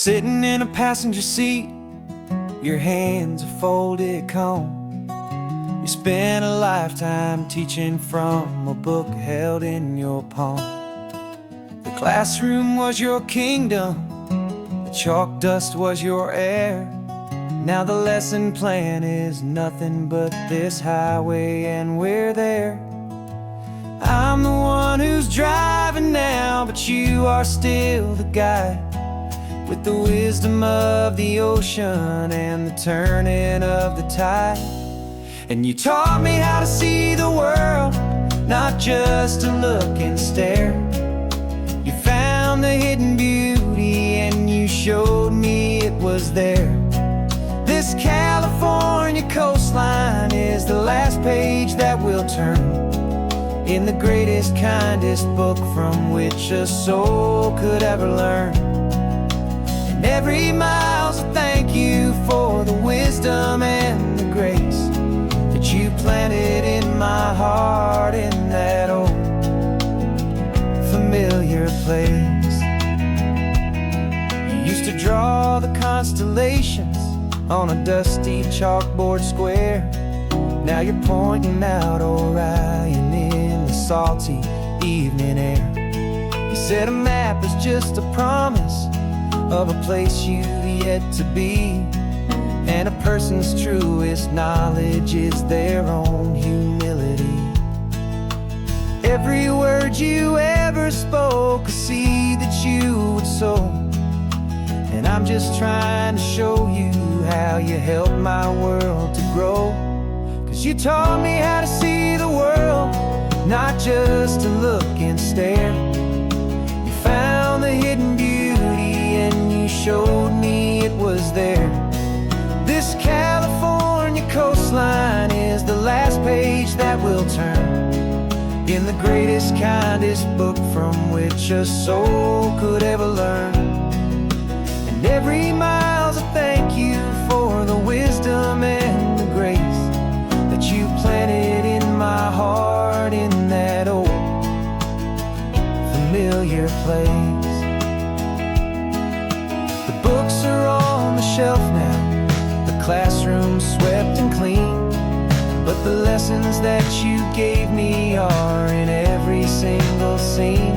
Sitting in a passenger seat, your hands are folded comb. You spent a lifetime teaching from a book held in your palm. The classroom was your kingdom, the chalk dust was your air. Now the lesson plan is nothing but this highway and we're there. I'm the one who's driving now, but you are still the guide, with the wisdom of the ocean and the turning of the tide. And you taught me how to see the world, not just to look and stare. You found the hidden beauty and you showed me it was there. This California coastline is the last page that we'll turn in the greatest, kindest book from which a soul could ever learn. And every mile's a thank you for the wisdom and the grace that you planted in my heart in that old familiar place. You used to draw the constellations on a dusty chalkboard square. Now you're pointing out Orion in the salty evening air. You said a map is just a promise of a place you've yet to be, and a person's truest knowledge is their own humility. Every word you ever spoke, a seed that you would sow, and I'm just trying to show you how you helped my world to grow. 'Cause you taught me how to see the world, not just to look and stare. You found the hidden beauty and you showed me it was there. This California coastline is the last page that we'll turn in the greatest, kindest book from which a soul could ever learn. And every mile's a thank you for the wisdom and the grace that you planted in my heart in that old familiar place. The books are on the shelf now, the classroom swept and clean, but the lessons that you gave me are in every single scene.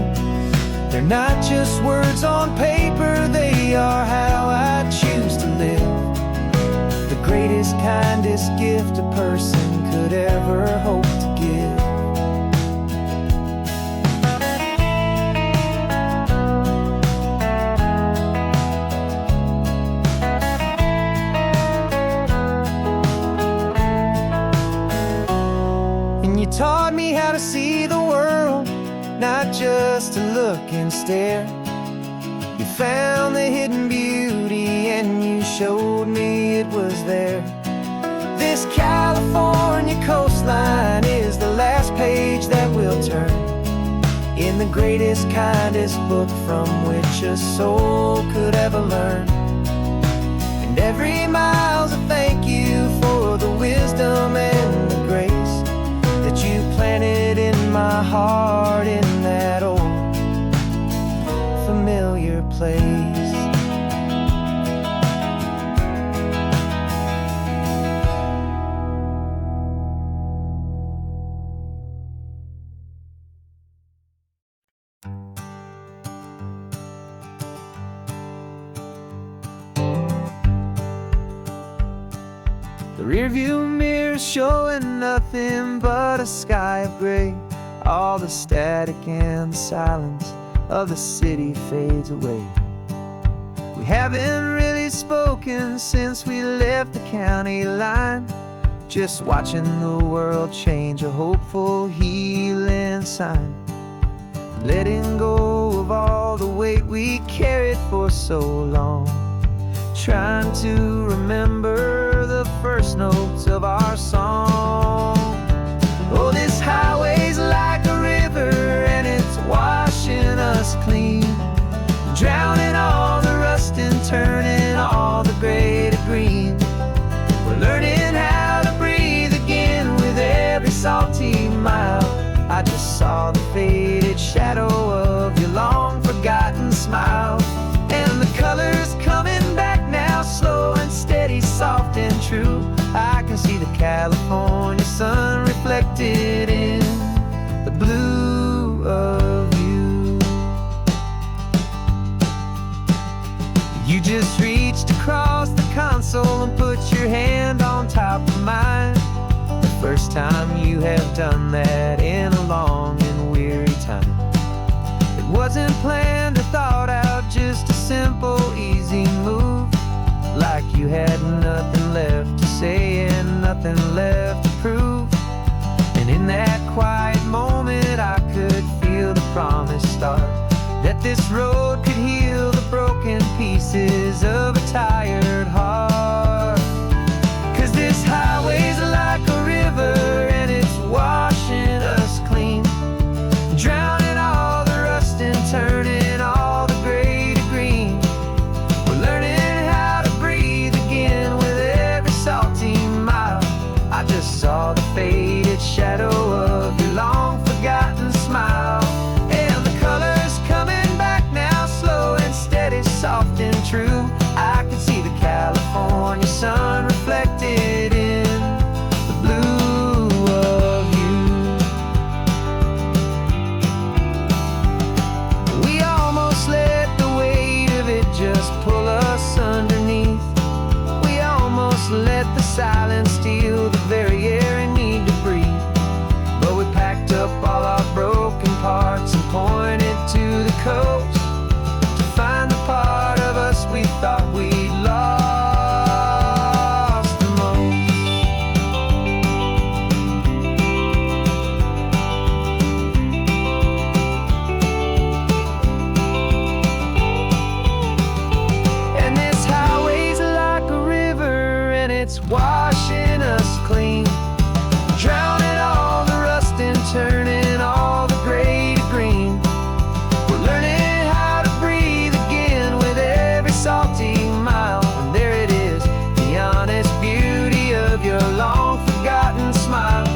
They're not just words on paper, they are how I choose to live. The greatest, kindest gift a person could ever hope to give. And you taught me how to see the world, not just to look and stare. You found the hidden beauty and you showed me it was there. This California coastline is the last page that we'll turn in the greatest, kindest book from which a soul could ever learn. And every mile's a thank you for the wisdom and the grace that you planted in my heart in that old familiar place. The rearview mirror's showing nothing but a sky of gray. All the static and the silence of the city fades away. We haven't really spoken since we left the county line, just watching the world change, a hopeful healing sign. Letting go of all the weight we carried for so long, trying to remember the first notes of our song. Oh, this highway's like a river and it's washing us clean, drowning all the rust and turning all the gray to green. We're learning how to breathe again with every salty mile. I just saw the faded shadow of your long forgotten smile, and the colors come see the California sun reflected in the blue of you. You just reached across the console and put your hand on top of mine. The first time you have done that in a long and weary time. It wasn't planned or thought out, just a simple, easy move. Like you had nothing left to say and nothing left to prove. And in that quiet moment I could feel the promise start, that this road could heal the broken pieces of a tired heart. 'Cause this highway's like a river and it's washing us clean, drowning all the rust and turning all the gray to green. We're learning how to breathe again with every salty mile. I just saw the faded shadow of your long forgotten smile. And the colors coming back now, slow and steady, soft and true. I can see the California sun reflected in the blue of you. We almost let the weight of it just pull us underneath. We almost let the silence steal the very air we need to breathe. But we packed up all our broken parts and pointed to the coast to find the part of us we thought we'd lost the most. And this highway's like a river and it's washing us clean, drowning all the rust and turning all the gray to green. We're learning how to breathe again with every salty mile. And there it is, the honest beauty of your long forgotten smile.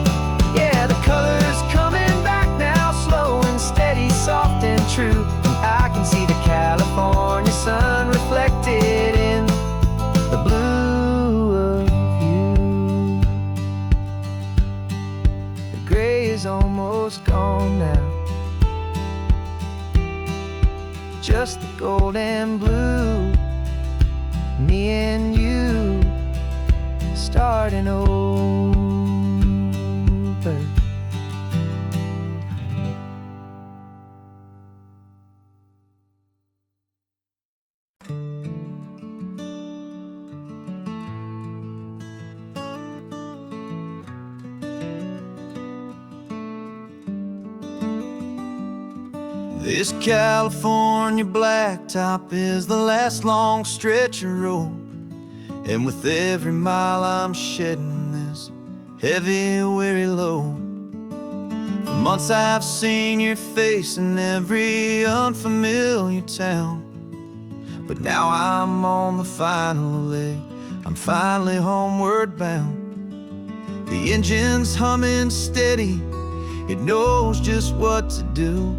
Yeah, the colors coming back now, slow and steady, soft and true. And I can see the California sun reflected in the blue of you. The gray is almost gone now, just the gold and blue. Me and you starting over. This California blacktop is the last long stretch of road, and with every mile I'm shedding this heavy, weary load. For months I've seen your face in every unfamiliar town, but now I'm on the final leg, I'm finally homeward bound. The engine's humming steady, it knows just what to do.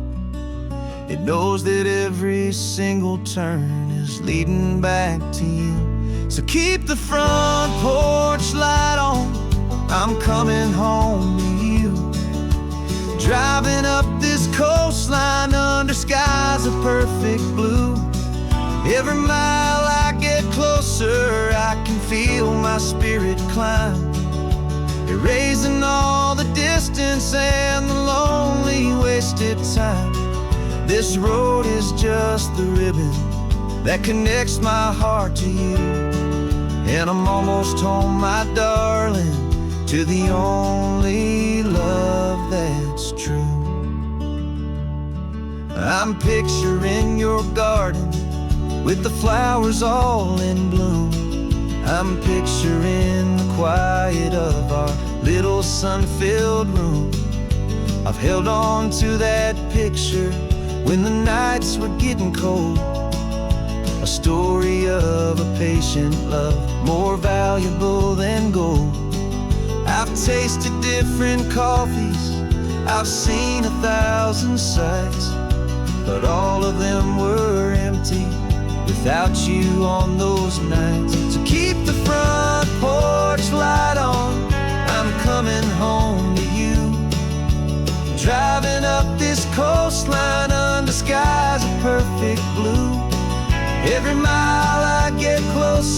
It knows that every single turn is leading back to you. So keep the front porch light on, I'm coming home to you. Driving up this coastline under skies of perfect blue. Every mile I get closer, I can feel my spirit climb, erasing all the distance and the lonely wasted time. This road is just the ribbon that connects my heart to you. And I'm almost home, my darling, to the only love that's true. I'm picturing your garden with the flowers all in bloom. I'm picturing the quiet of our little sun-filled room. I've held on to that picture when the nights were getting cold. A story of a patient love, more valuable than gold. I've tasted different coffees, I've seen 1,000 sights, but all of them were empty without you on those nights. So keep the front porch light on,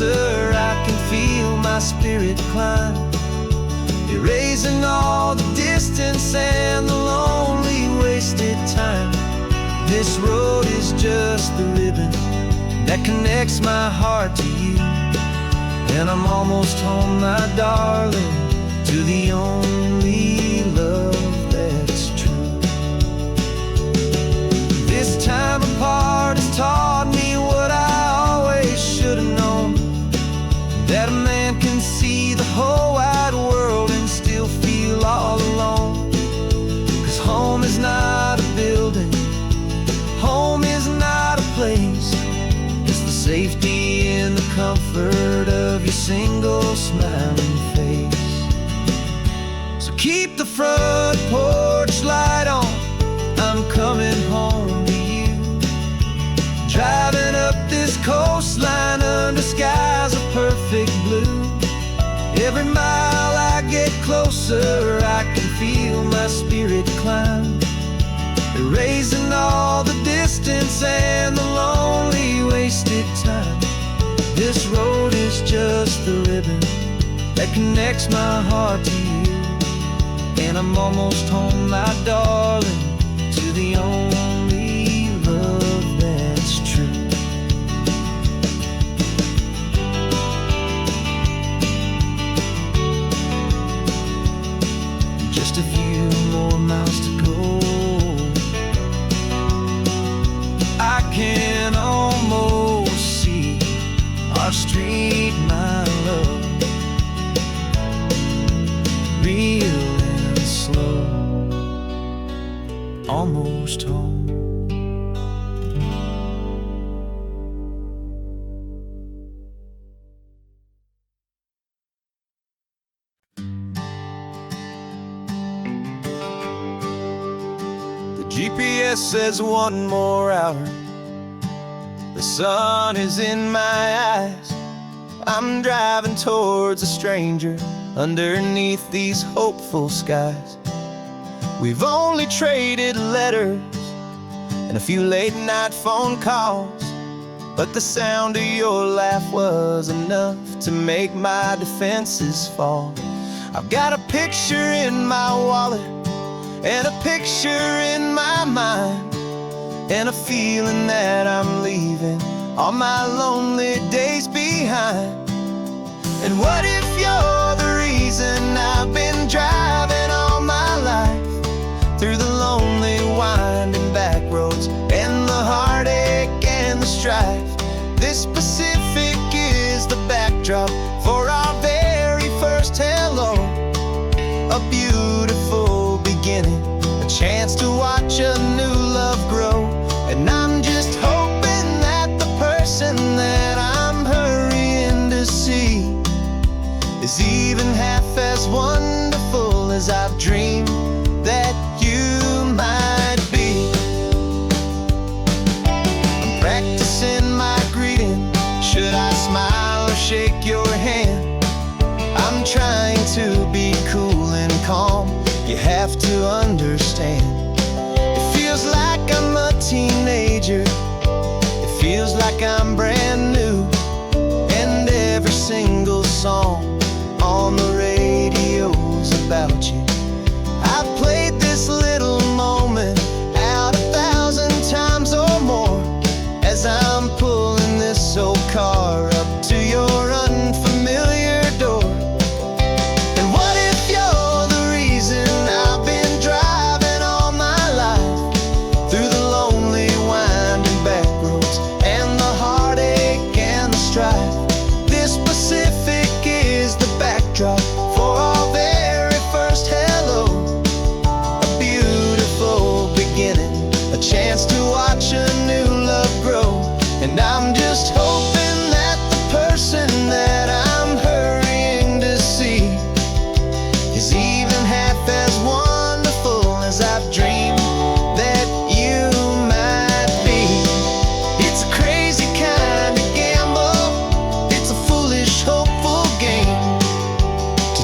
closer, I can feel my spirit climb, erasing all the distance and the lonely wasted time. This road is just the ribbon that connects my heart to you, and I'm almost home, my darling, to the only love that's true. This time apart has taught me what I always should have known, that a man can see the whole wide world and still feel all alone. 'Cause home is not a building, home is not a place, it's the safety and the comfort of your single smiling face. So keep the front porch light on, I'm coming home to you. Driving up this coastline under skies of perfect blue. Every mile I get closer, I can feel my spirit climb, erasing all the distance and the lonely wasted time. This road is just the ribbon that connects my heart to you, and I'm almost home, my darling, to the only love that's true. Just a few more miles to go, I can almost see our street, my love, real and slow, almost home. The GPS says one more hour, the sun is in my eyes. I'm driving towards a stranger underneath these hopeful skies. We've only traded letters and a few late night phone calls, but the sound of your laugh was enough to make my defenses fall. I've got a picture in my wallet and a picture in my mind, and a feeling that I'm leaving all my lonely days behind. And what if you're the reason I've been driving all my life, through the lonely winding back roads and the heartache and the strife? This Pacific is the backdrop for our very first hello, a beautiful beginning, a chance to watch a new love grow. And I'm just hoping that the person that I'm hurrying to see is even half as wonderful as I've dreamed that you might be. I'm practicing my greeting, should I smile or shake your hand? I'm trying to be cool and calm, you have to understand. It feels like I'm a teenager, it feels like I'm brand new, and every single song on the radio's about you. I've played this little moment out 1,000 times or more, as I'm pulling this old car up to your unfamiliar door. And what if you're the reason I've been driving all my life, through the lonely winding back roads and the heartache and the strife? This Pacific is the backdrop for our very first hello, a beautiful beginning, a chance to watch a new love grow. And I'm just hoping that the person that I'm hurrying to see is even half as wonderful as I've dreamed that you might be. It's a crazy kind of gamble, it's a foolish, hopeful game, to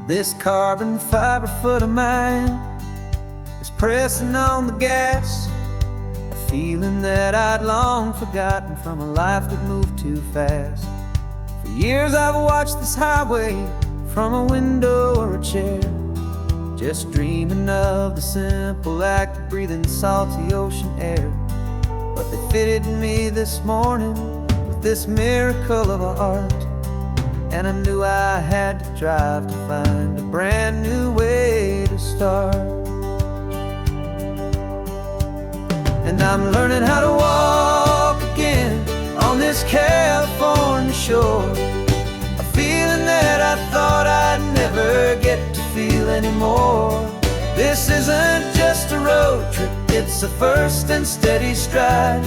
This carbon fiber foot of mine is pressing on the gas, a feeling that I'd long forgotten from a life that moved too fast. For years I've watched this highway from a window or a chair, just dreaming of the simple act of breathing salty ocean air. But they fitted me this morning with this miracle of art, and I knew I had to drive to find a brand new way to start. And I'm learning how to walk again on this California shore, a feeling that I thought I'd never get to feel anymore. This isn't just a road trip, it's a first and steady stride,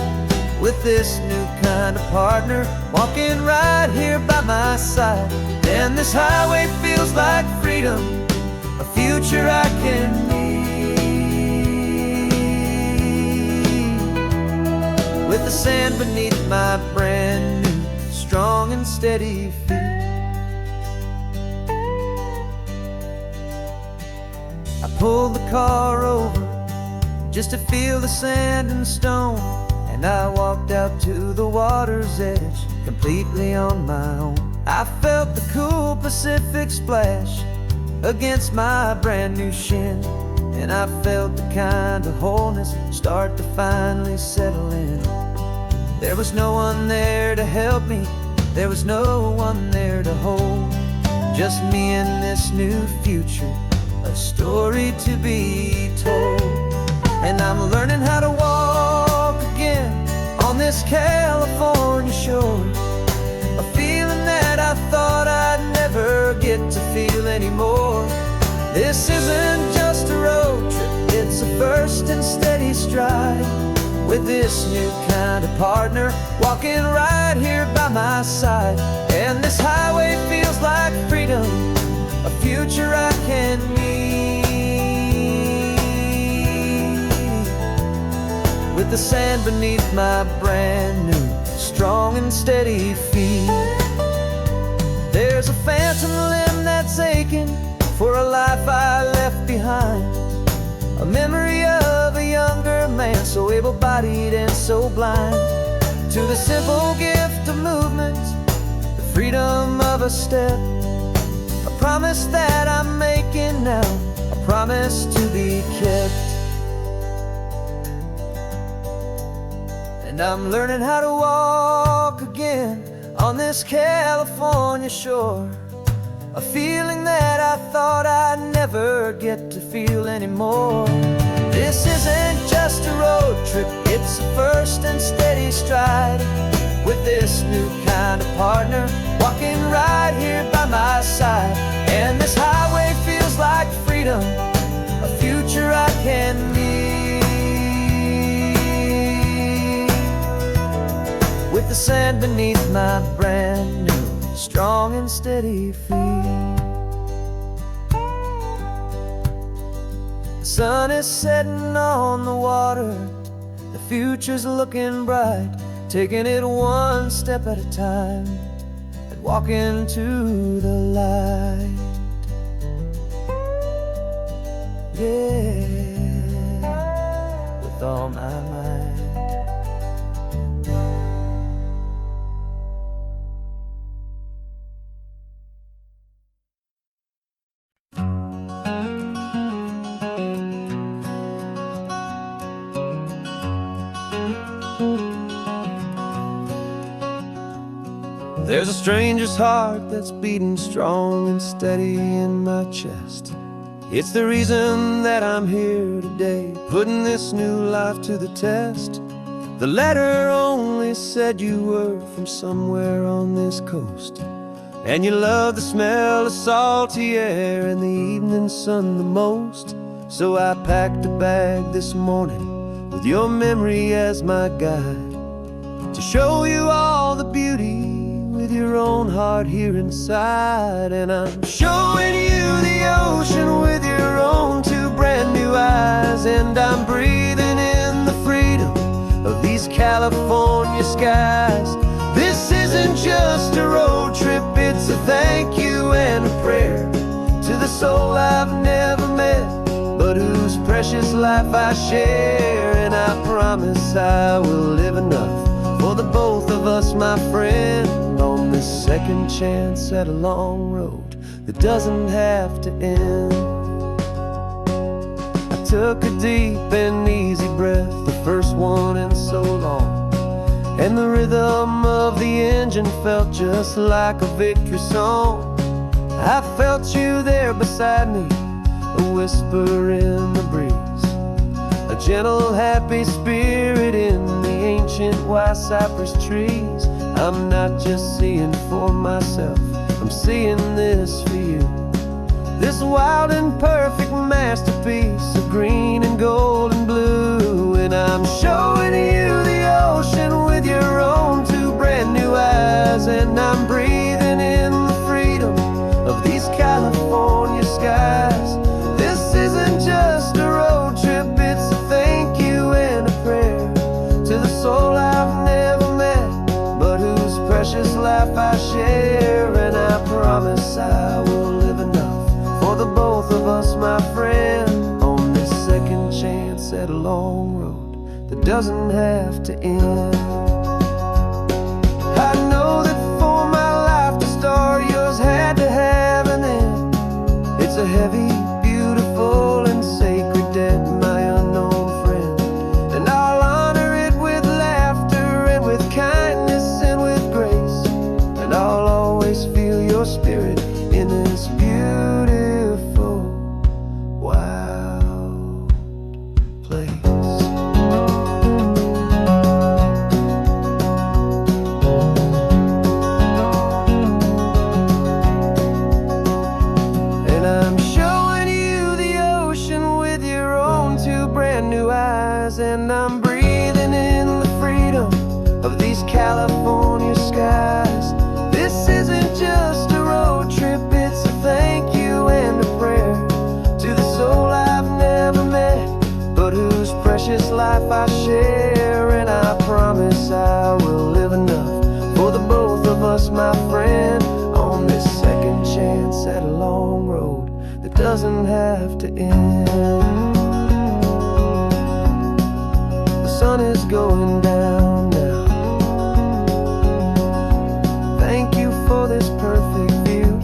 with this new kind of partner walking right here by my side. And this highway feels like freedom, a future I can need, with the sand beneath my brand new strong and steady feet. I pulled the car over just to feel the sand and stone, and I walked out to the water's edge completely on my own. I felt the cool Pacific splash against my brand new shin, and I felt the kind of wholeness start to finally settle in. There was no one there to help me, there was no one there to hold, just me and this new future, a story to be told. And I'm learning how to walk again on this California shore, a feeling that I thought I'd never get to feel anymore. This isn't just a road trip, it's a first and steady stride, with this new kind of partner walking right here by my side. And this highway feels like freedom, a future I can need, with the sand beneath my brand new strong and steady feet. There's a phantom limb that's aching for a life I left behind, a memory of a younger man so able-bodied and so blind, to the simple gift of movement, the freedom of a step, a promise that I'm making now, a promise to be kept. And I'm learning how to walk again on this California shore, a feeling that I thought I'd never get to feel anymore. This isn't just a road trip, it's a first and steady stride, with this new kind of partner walking right here by my side. And this highway feels like freedom, a future I can need, with the sand beneath my brand new strong and steady feet. The sun is setting on the water, the future's looking bright, taking it one step at a time and walking to the light. Yeah, with all my might. There's a stranger's heart that's beating strong and steady in my chest. It's the reason that I'm here today, putting this new life to the test. The letter only said you were from somewhere on this coast, and you love the smell of salty air and the evening sun the most. So I packed a bag this morning with your memory as my guide, to show you all the beauty with your own heart here inside. And I'm showing you the ocean with your own two brand new eyes, and I'm breathing in the freedom of these California skies. This isn't just a road trip, it's a thank you and a prayer to the soul I've never met, but whose precious life I share. And I promise I will live enough for the both of us, my friend, on this second chance at a long road that doesn't have to end. I took a deep and easy breath, the first one in so long, and the rhythm of the engine felt just like a victory song. I felt you there beside me, a whisper in the breeze, a gentle, happy spirit in the ancient white cypress trees. I'm not just seeing for myself, I'm seeing this for you. This wild and perfect masterpiece of green and gold and blue. And I'm showing you the ocean with your own two brand new eyes. And I'm breathing in the freedom of these California skies. This isn't just a road trip, it's a thank you and a prayer to the soul I've never met, but whose precious life I share. And I promise I will live enough for the both of us, my friend, on this second chance at a long road that doesn't have to end. I know that for my life to start, yours had to have an end. It's a heavy, beautiful, and sacred debt, my unknown friend, and I'll honor it with laughter and with kindness and with grace. And I'll always feel your spirit in this beautiful, wild place. And I'm showing you the ocean with your own two brand new eyes. And I'm breathing in the freedom of these California skies. This isn't just a road trip, it's a thank you and a prayer to the soul I've never met, but whose precious life I share. And I promise I will live enough for the both of us, my friend, on this second chance at a long road that doesn't have to end. The sun is going down now. Thank you for this perfect view,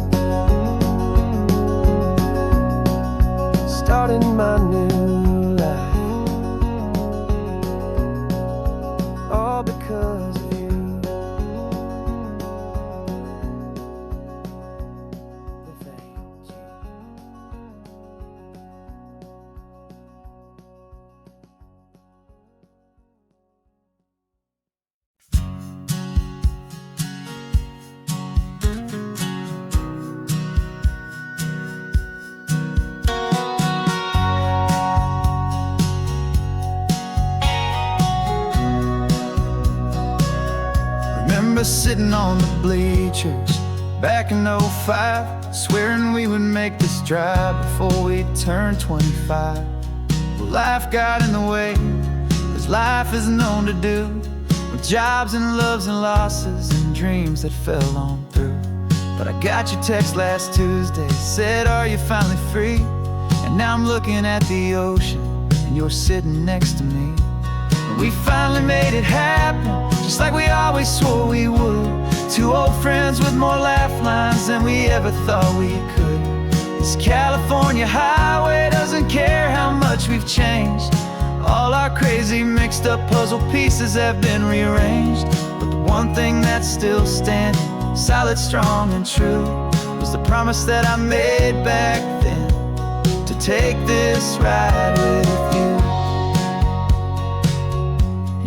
starting my new life, all because of you. Thank you. Remember sitting on the bleachers back in '05, swearing we would make this drive before we turned 25. Well, life got in the way, as life is known to do, with jobs and loves and losses and dreams that fell on through. But I got your text last Tuesday, said, are you finally free? And now I'm looking at the ocean, and you're sitting next to me. And we finally made it happen, just like we always swore we would. Two old friends with more laugh lines than we ever thought we could. This California highway doesn't care how much we've changed. All our crazy mixed up puzzle pieces have been rearranged, but the one thing that's still standing, solid, strong, and true, was the promise that I made back then, to take this ride with you.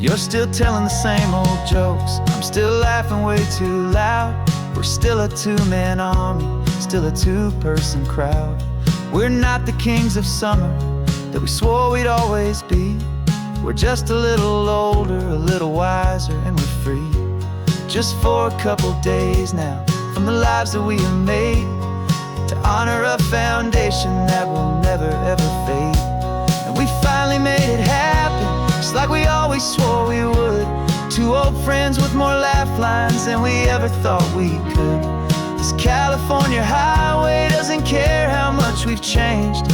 You're still telling the same old jokes, I'm still laughing way too loud. We're still a two-man army, still a two-person crowd. We're not the kings of summer that we swore we'd always be. We're just a little older, a little wiser, and we're free. Just for a couple days now, from the lives that we have made, to honor a foundation that will never ever fade. And we finally made it happen, just like we always swore we would. Two old friends with more laugh lines than we ever thought we could. This California highway doesn't care how much we've changed.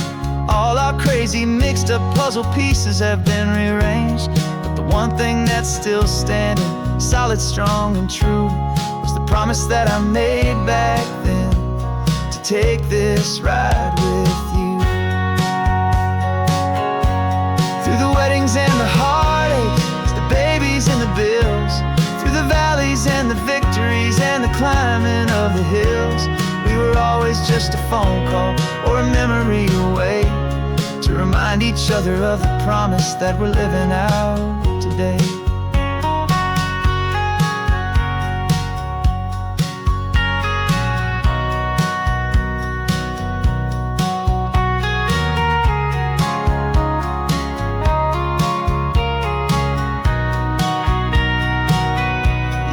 All our crazy mixed up puzzle pieces have been rearranged, but the one thing that's still standing, solid, strong, and true, was the promise that I made back then, to take this ride with you. Through the weddings and the heartaches, the babies and the bills, through the valleys and the victories and the climbing of the hills, we were always just a phone call or a memory away, to remind each other of the promise that we're living out today.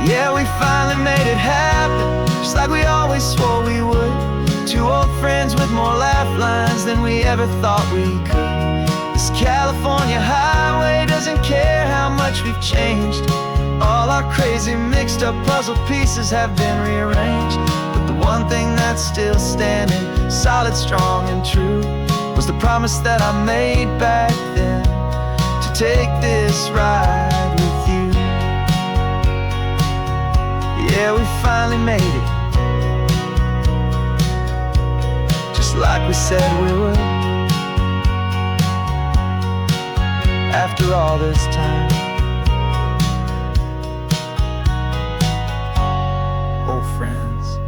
Yeah, we finally made it happen, just like we always swore we would. Two old friends with more laugh lines than we ever thought we could. This California highway doesn't care how much we've changed. All our crazy mixed up puzzle pieces have been rearranged, but the one thing that's still standing, solid, strong, and true, was the promise that I made back then, to take this ride with you. Yeah, we finally made it, just like we said we would. After all this time, old friends,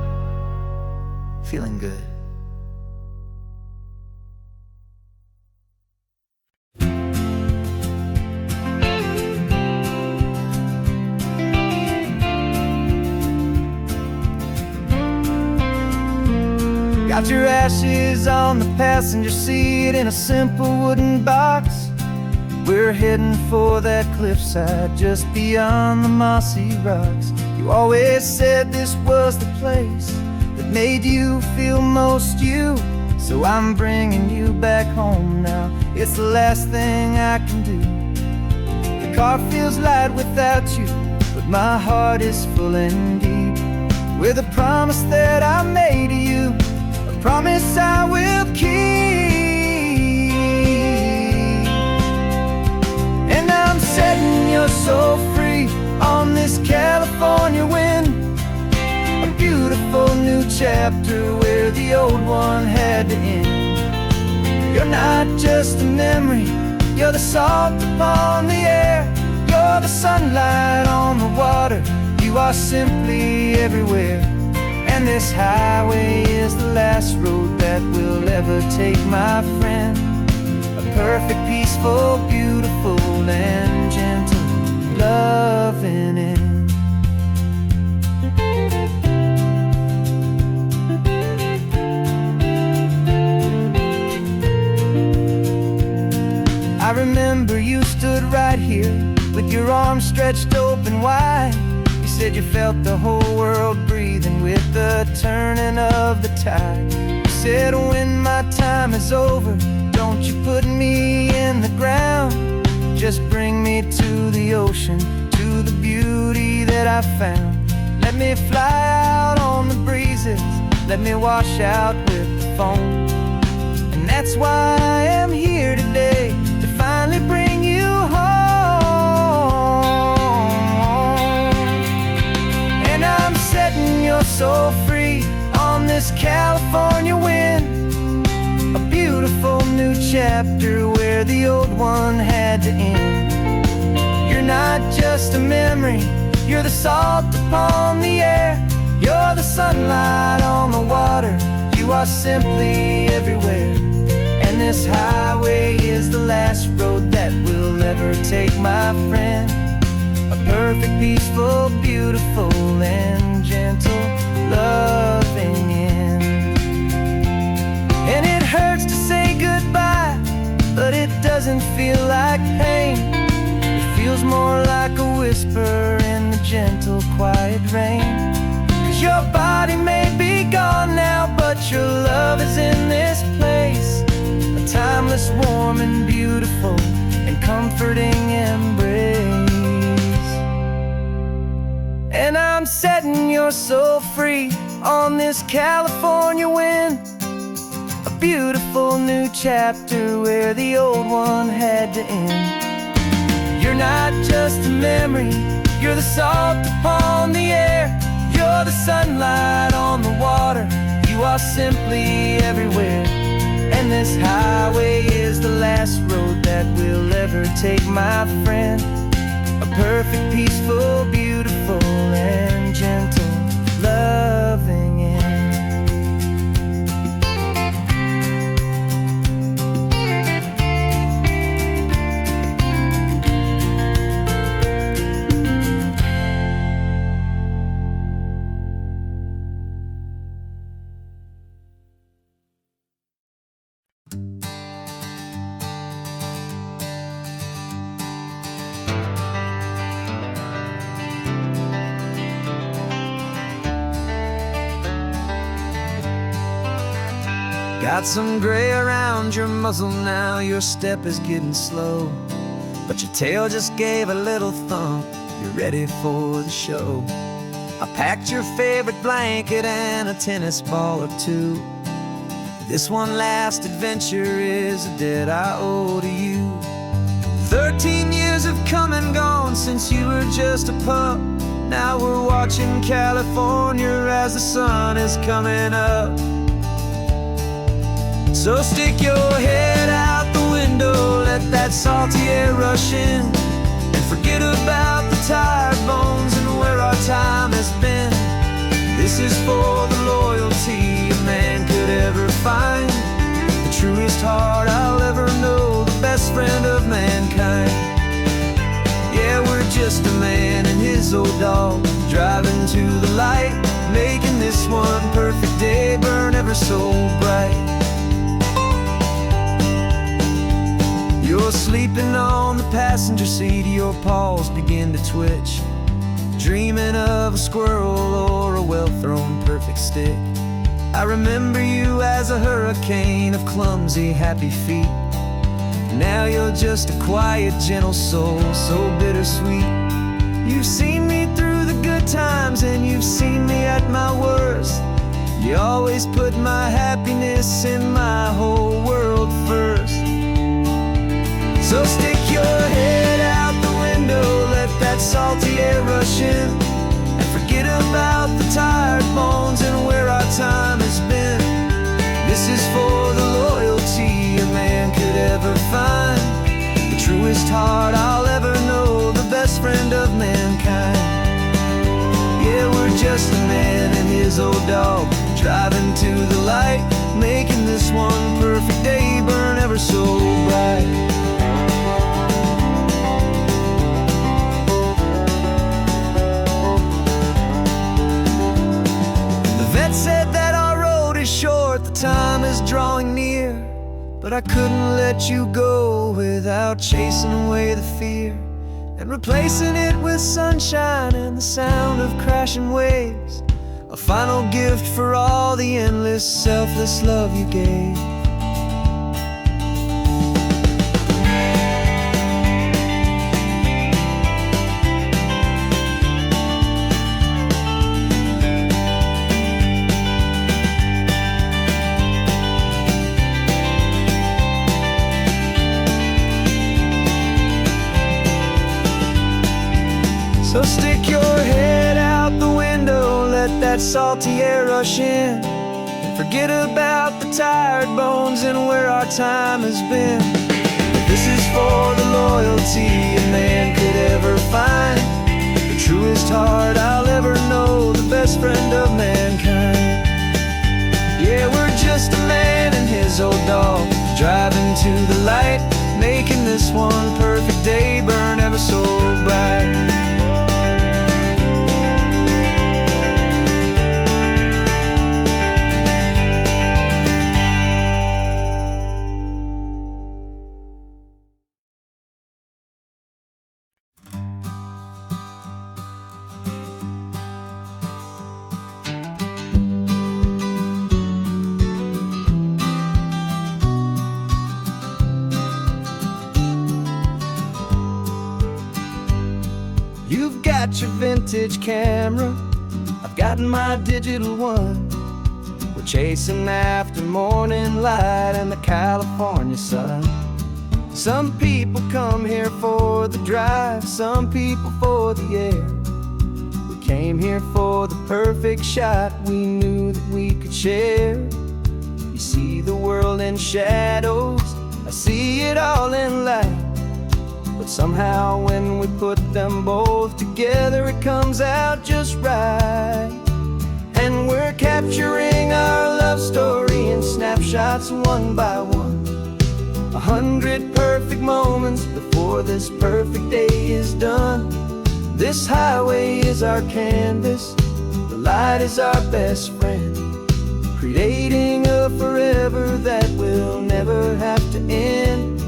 feeling good. Got your ashes on the passenger seat in a simple wooden box. We're heading for that cliffside just beyond the mossy rocks. You always said this was the place that made you feel most you, so I'm bringing you back home now. It's the last thing I can do. The car feels light without you, but my heart is full and deep with a promise that I made to you, a promise I will keep. And I'm setting you so free on this California wind, a beautiful new chapter where the old one had to end. You're not just a memory, you're the salt upon the air, you're the sunlight on the water, you are simply everywhere. And this highway is the last road that we'll ever take, my friend. A perfect, peaceful, beautiful, and gentle, loving end. I remember you stood right here with your arms stretched open wide. You said you felt the whole world breathing with the turning of the tide. You said when my time is over, don't you put me in the ground, just bring me to the ocean, to the beauty that I found. Let me fly out on the breezes, let me wash out with the foam. And that's why I am here today, to finally bring you home. And I'm setting you so free on this California wind, a beautiful new chapter where the old one had to end. You're not just a memory, you're the salt upon the air, you're the sunlight on the water, you are simply everywhere. And this highway is the last road that we'll ever take, my friend. A perfect, peaceful, beautiful, and gentle, loving end. And it hurts to say goodbye, but it doesn't feel like pain. It feels more like a whisper in the gentle, quiet rain. 'Cause your body may be gone now, but your love is in this place, a timeless, warm, and beautiful, and comforting embrace. And I'm setting your soul free on this California wind. A beautiful new chapter where the old one had to end. You're not just a memory, you're the salt upon the air. You're the sunlight on the water, you are simply everywhere. And this highway is the last road that we'll ever take, my friend. A perfect, peaceful, beautiful, and gentle, loving end. Got some gray around your muzzle now, your step is getting slow, but your tail just gave a little thump, you're ready for the show. I packed your favorite blanket and a tennis ball or two. This one last adventure is a debt I owe to you. 13 years have come and gone since you were just a pup. Now we're watching California as the sun is coming up. So stick your head out the window, let that salty air rush in, and forget about the tired bones and where our time has been. This is for the loyalty a man could ever find, the truest heart I'll ever know, the best friend of mankind. Yeah, we're just a man and his old dog, driving to the light, making this one perfect day burn ever so bright. You're sleeping on the passenger seat, your paws begin to twitch, dreaming of a squirrel or a well-thrown perfect stick. I remember you as a hurricane of clumsy, happy feet. Now you're just a quiet, gentle soul, so bittersweet. You've seen me through the good times and you've seen me at my worst. You always put my happiness in my whole world first. So stick your head out the window, let that salty air rush in, and forget about the tired bones and where our time has been. This is for the loyalty a man could ever find, the truest heart I'll ever know, the best friend of mankind. Yeah, we're just a man and his old dog, driving to the light, making this one perfect day burn ever so bright. Said that our road is short, the time is drawing near, but I couldn't let you go without chasing away the fear and replacing it with sunshine and the sound of crashing waves, a final gift for all the endless, selfless love you gave. So stick your head out the window, let that salty air rush in, and forget about the tired bones and where our time has been. This is for the loyalty a man could ever find, the truest heart I'll ever know, the best friend of mankind. Yeah, we're just a man and his old dog, driving to the light, making this one perfect day burn ever so bright. got your vintage camera, I've got my digital one. We're chasing after morning light and the California sun. Some people come here for the drive, some people for the air. We came here for the perfect shot we knew that we could share. You see the world in shadows, I see it all in light. But somehow when we put them both together, it comes out just right. And we're capturing our love story in snapshots one by one. 100 perfect moments before this perfect day is done. This highway is our canvas, the light is our best friend, creating a forever that will never have to end.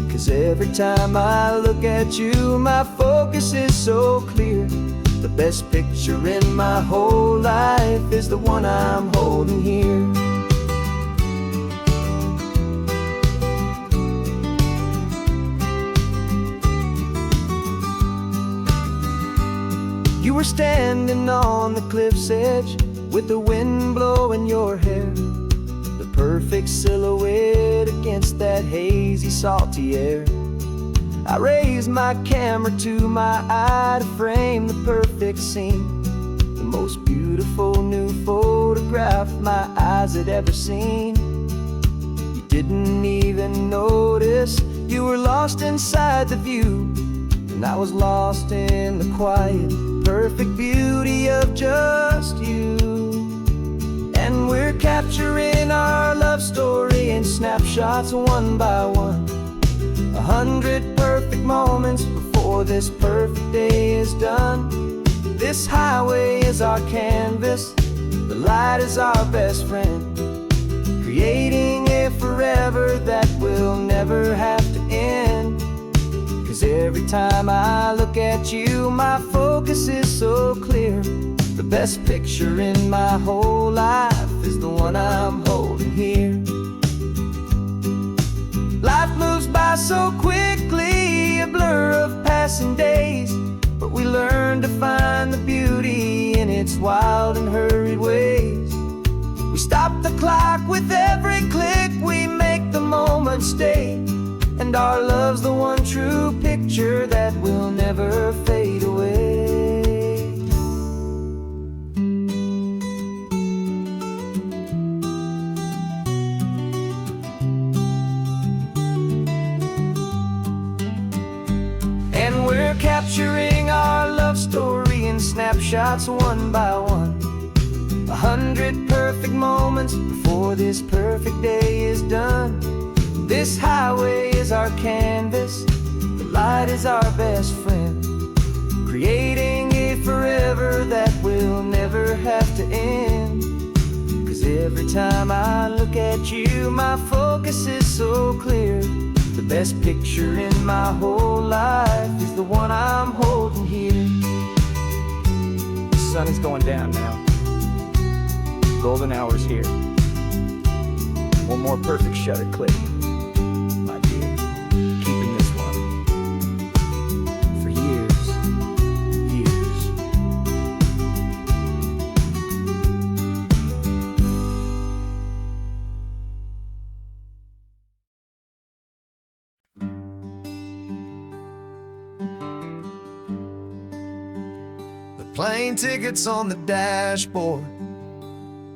'Cause every time I look at you, my focus is so clear. The best picture in my whole life is the one I'm holding here. You were standing on the cliff's edge with the wind blowing your hair, the perfect silhouette against that hazy, salty air. I raised my camera to my eye to frame the perfect scene, the most beautiful new photograph my eyes had ever seen. You didn't even notice you were lost inside the view, and I was lost in the quiet, perfect beauty of just you. And we're capturing our love story in snapshots one by one. 100 perfect moments before this perfect day is done. This highway is our canvas, the light is our best friend, creating a forever that will never have to end. 'Cause every time I look at you, my focus is so clear. The best picture in my whole life is the one I'm holding here. Life moves by so quickly, a blur of passing days, but we learn to find the beauty in its wild and hurried ways. We stop the clock with every click, we make the moment stay, and our love's the one true picture that will never fade away. And we're capturing our love story in snapshots one by one. 100 perfect moments before this perfect day is done. This highway is our canvas, the light is our best friend, creating a forever that will never have to end. 'Cause every time I look at you, my focus is so clear. The best picture in my whole life is the one I'm holding here. The sun is going down now. Golden hour's here. One more perfect shutter click. Keeping this one for years, years. The plane tickets on the dashboard,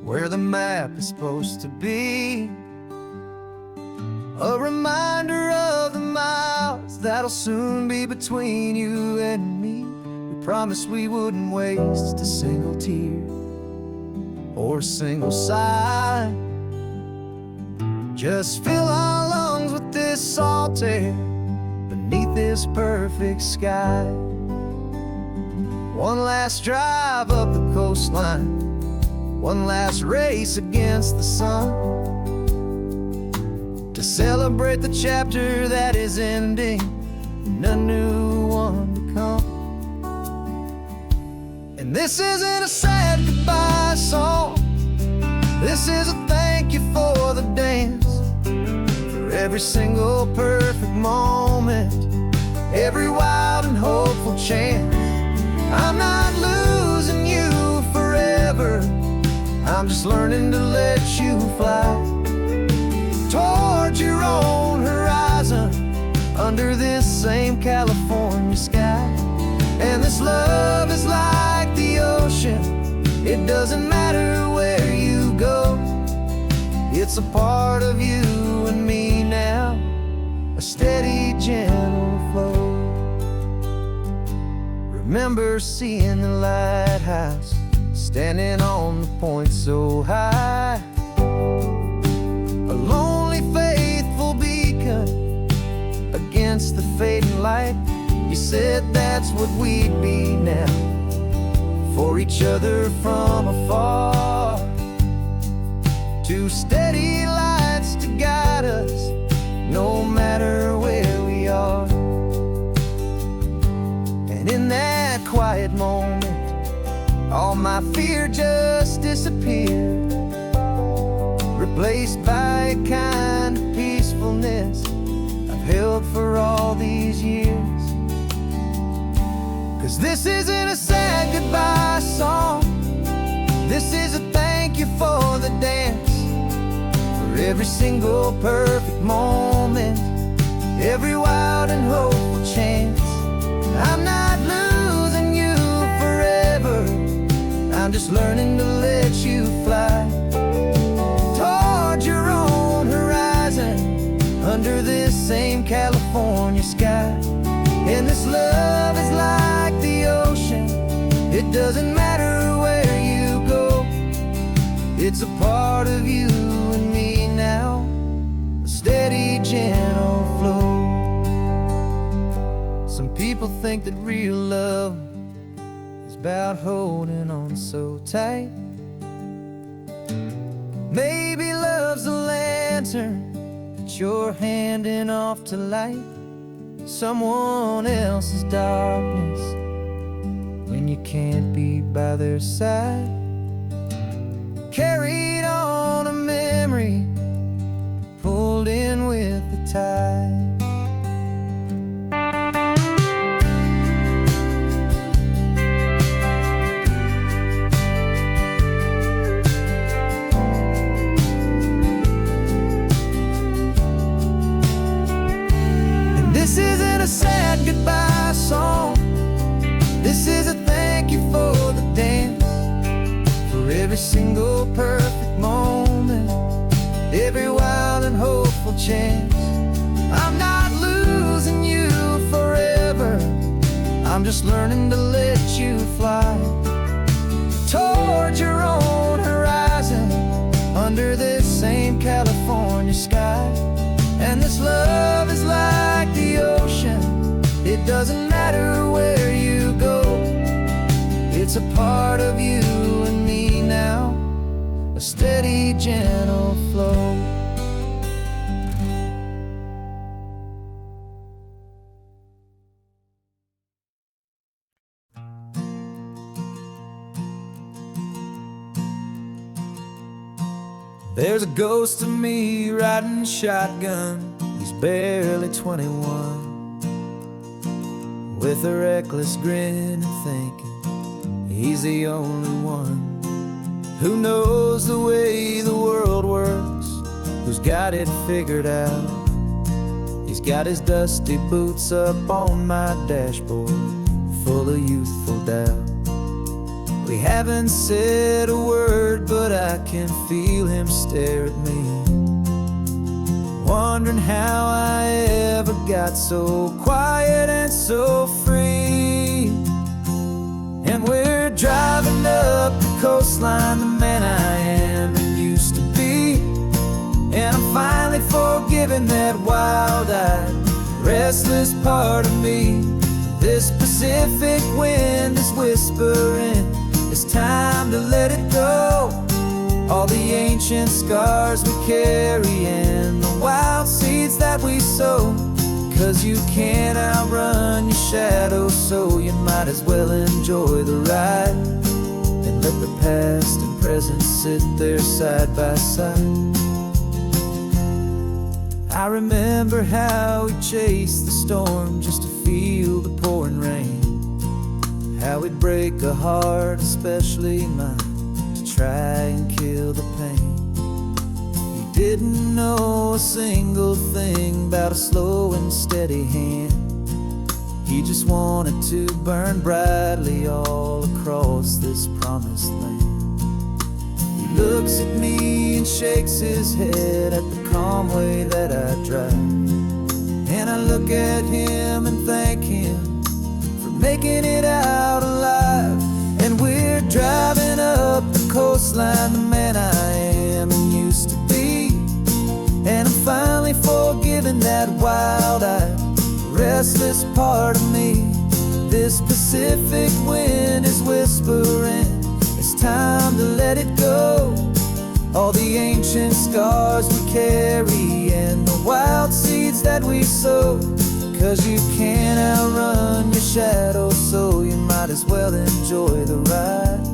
where the map is supposed to be. A reminder of the miles that'll soon be between you and me. We promised we wouldn't waste a single tear or a single sigh. Just fill our lungs with this salt air beneath this perfect sky. One last drive up the coastline, one last race against the sun, to celebrate the chapter that is ending and a new one to come. And this isn't a sad goodbye song, this is a thank you for the dance, for every single perfect moment, every wild and hopeful chance. I'm not losing you forever, I'm just learning to let you fly towards your own horizon, under this same California sky. And this love is like the ocean, it doesn't matter where you go, it's a part of you and me now, a steady, gentle flow. Remember seeing the lighthouse, standing on the point so high, a lonely, faithful beacon against the fading light. You said that's what we'd be now, for each other from afar. Two steady lights to guide us, no matter where we are. And in that quiet moment, all my fear just disappeared, replaced by a kind of peacefulness I've held for all these years. 'Cause this isn't a sad goodbye song, this is a thank you for the dance, for every single perfect moment, every wild and hopeful chance. I'm not losing you forever, I'm just learning to let you fly towards your own horizon, under this same California sky. And this love is like the ocean, it doesn't matter where you go, it's a part of you and me now, a steady, gentle flow. Some people think that real love is about holding on so tight. Maybe love's a lantern that you're handing off to light someone else's darkness when you can't be by their side. Carried on a memory, pulled in with the tide. This isn't a sad goodbye song, this is a thank you for the dance, for every single perfect moment, every wild and hopeful chance. I'm not losing you forever, I'm just learning to let you fly towards your own horizon, under this same California sky. And this love is like the ocean, it doesn't matter where you go, it's a part of you and me now, a steady, gentle flow. There's a ghost of me riding shotgun, he's barely 21, with a reckless grin and thinking he's the only one who knows the way the world works, who's got it figured out. He's got his dusty boots up on my dashboard, full of youthful doubt. We haven't said a word, but I can feel him stare at me, wondering how I ever got so quiet and so free. And we're driving up the coastline, the man I am and used to be, and I'm finally forgiving that wild-eyed, restless part of me. This Pacific wind is whispering, it's time to let it go. All the ancient scars we carry and the wild seeds that we sow. 'Cause you can't outrun your shadow, so you might as well enjoy the ride and let the past and present sit there side by side. I remember how we chased the storm just to feel the pouring rain, how we'd break a heart, especially mine, to try and kill the pain. He didn't know a single thing about a slow and steady hand. He just wanted to burn brightly all across this promised land. He looks at me and shakes his head at the calm way that I drive, and I look at him and thank him for making it out alive. And we're driving up the coastline, the man I am and used to be, and I'm finally forgiving that wild-eyed, restless part of me. This Pacific wind is whispering, it's time to let it go. All the ancient scars we carry and the wild seeds that we sow. 'Cause you can't outrun your shadow, so you might as well enjoy the ride,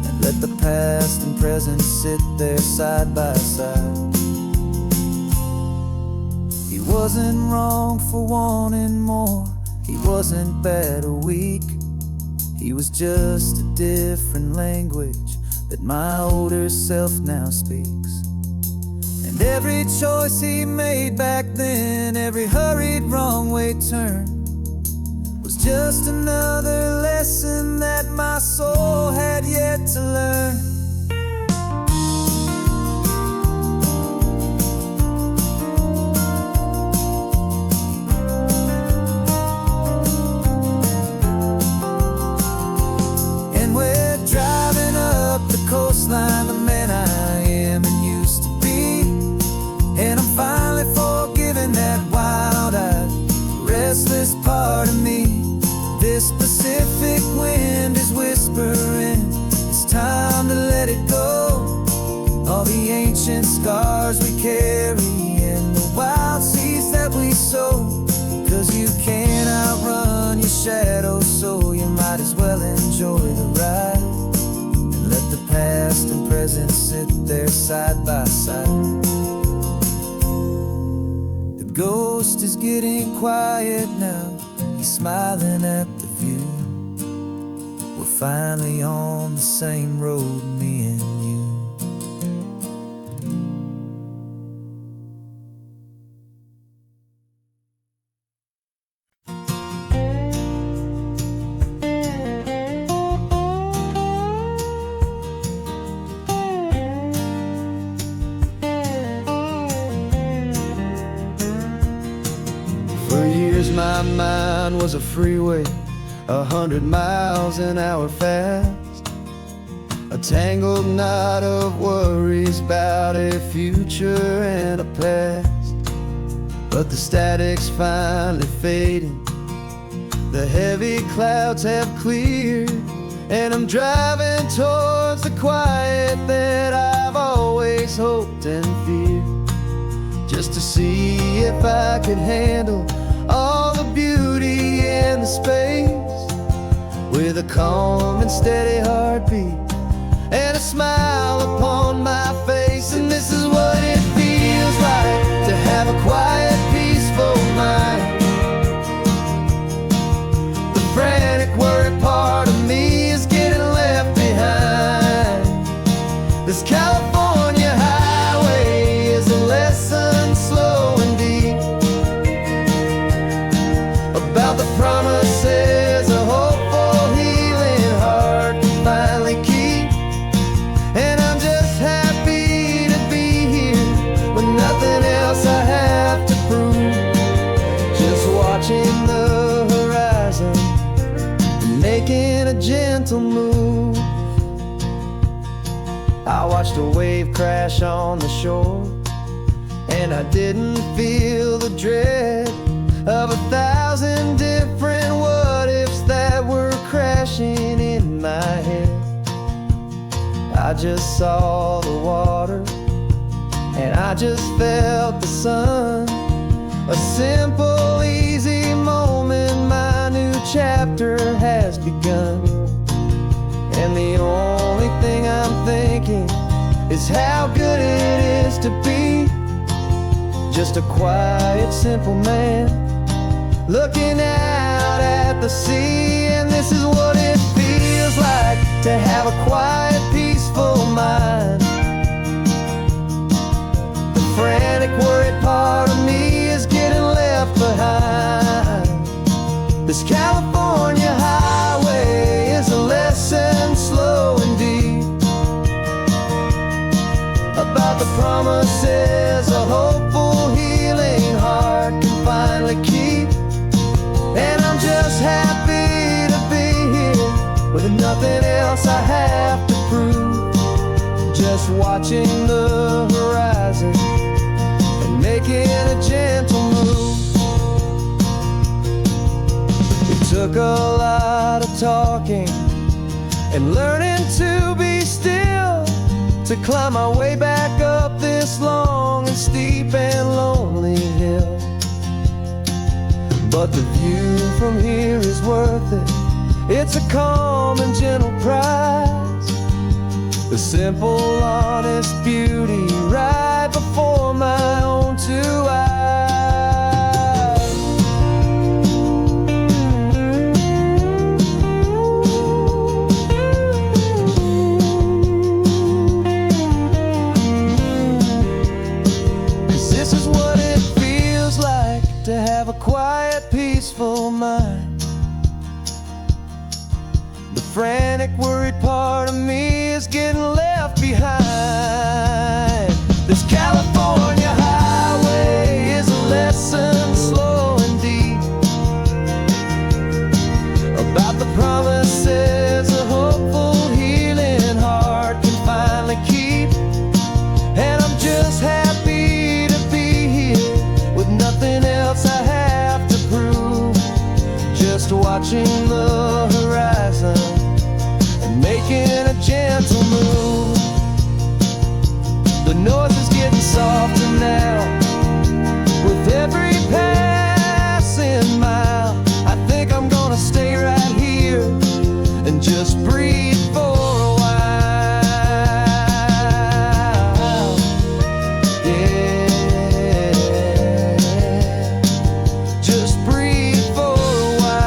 and let the past and present sit there side by side. He wasn't wrong for wanting more, he wasn't bad or weak. He was just a different language that my older self now speaks. And every choice he made back then, every hurried wrong way turn, was just another lesson that my soul had yet to learn. Coastline, the man I am and used to be, and I'm finally forgiving that wild-eyed, restless part of me. This Pacific wind is whispering, it's time to let it go. All the ancient scars we carry and the wild seeds that we sow. 'Cause you can't outrun your shadow, so you might as well enjoy the ride. Let the past and present sit there side by side. The ghost is getting quiet now, he's smiling at the view. We're finally on the same road, me and you. My mind was a freeway, 100 miles an hour fast, a tangled knot of worries about a future and a past. But the static's finally fading, the heavy clouds have cleared, and I'm driving towards the quiet that I've always hoped and feared, just to see if I could handle all the beauty and the space, with a calm and steady heartbeat and a smile upon my face. And this is what it feels like to have a quiet, peaceful mind. The frantic, worried part of me is getting left behind. This California highway is a lesson slow and deep about the promises a hopeful, healing heart can finally keep. And I'm just happy to be here with nothing else I have to prove, just watching the horizon and making a gentle move. I watched a wave crash on the shore, and I didn't feel the dread of 1,000 different what-ifs that were crashing in my head. I just saw the water, and I just felt the sun. A simple, easy moment, my new chapter has begun. And the only thing I'm thinking is how good it is to be just a quiet, simple man looking out at the sea. And this is what it to have a quiet, peaceful mind. The frantic, worried part of me is getting left behind. This California highway is a lesson, slow and deep, about the promises a hopeful, healing heart can finally keep. And I'm just happy to be here with nothing else I have to prove, just watching the horizon and making a gentle move. It took a lot of talking and learning to be still to climb my way back up this long and steep and lonely hill. But the view from here is worth it. It's a calm and gentle prize, the simple, honest beauty right before my own two eyes. 'Cause this is what it feels like to have a quiet, peaceful mind. The frantic, worried part of me is getting left behind. This California highway is a lesson, slow and deep, about the promises a hopeful, healing heart can finally keep. And I'm just happy to be here with nothing else I have to prove, just watching the horizon and making a gentle move. The noise is getting softer now with every passing mile. I think I'm gonna stay right here and just breathe for a while. Yeah, just breathe for a while.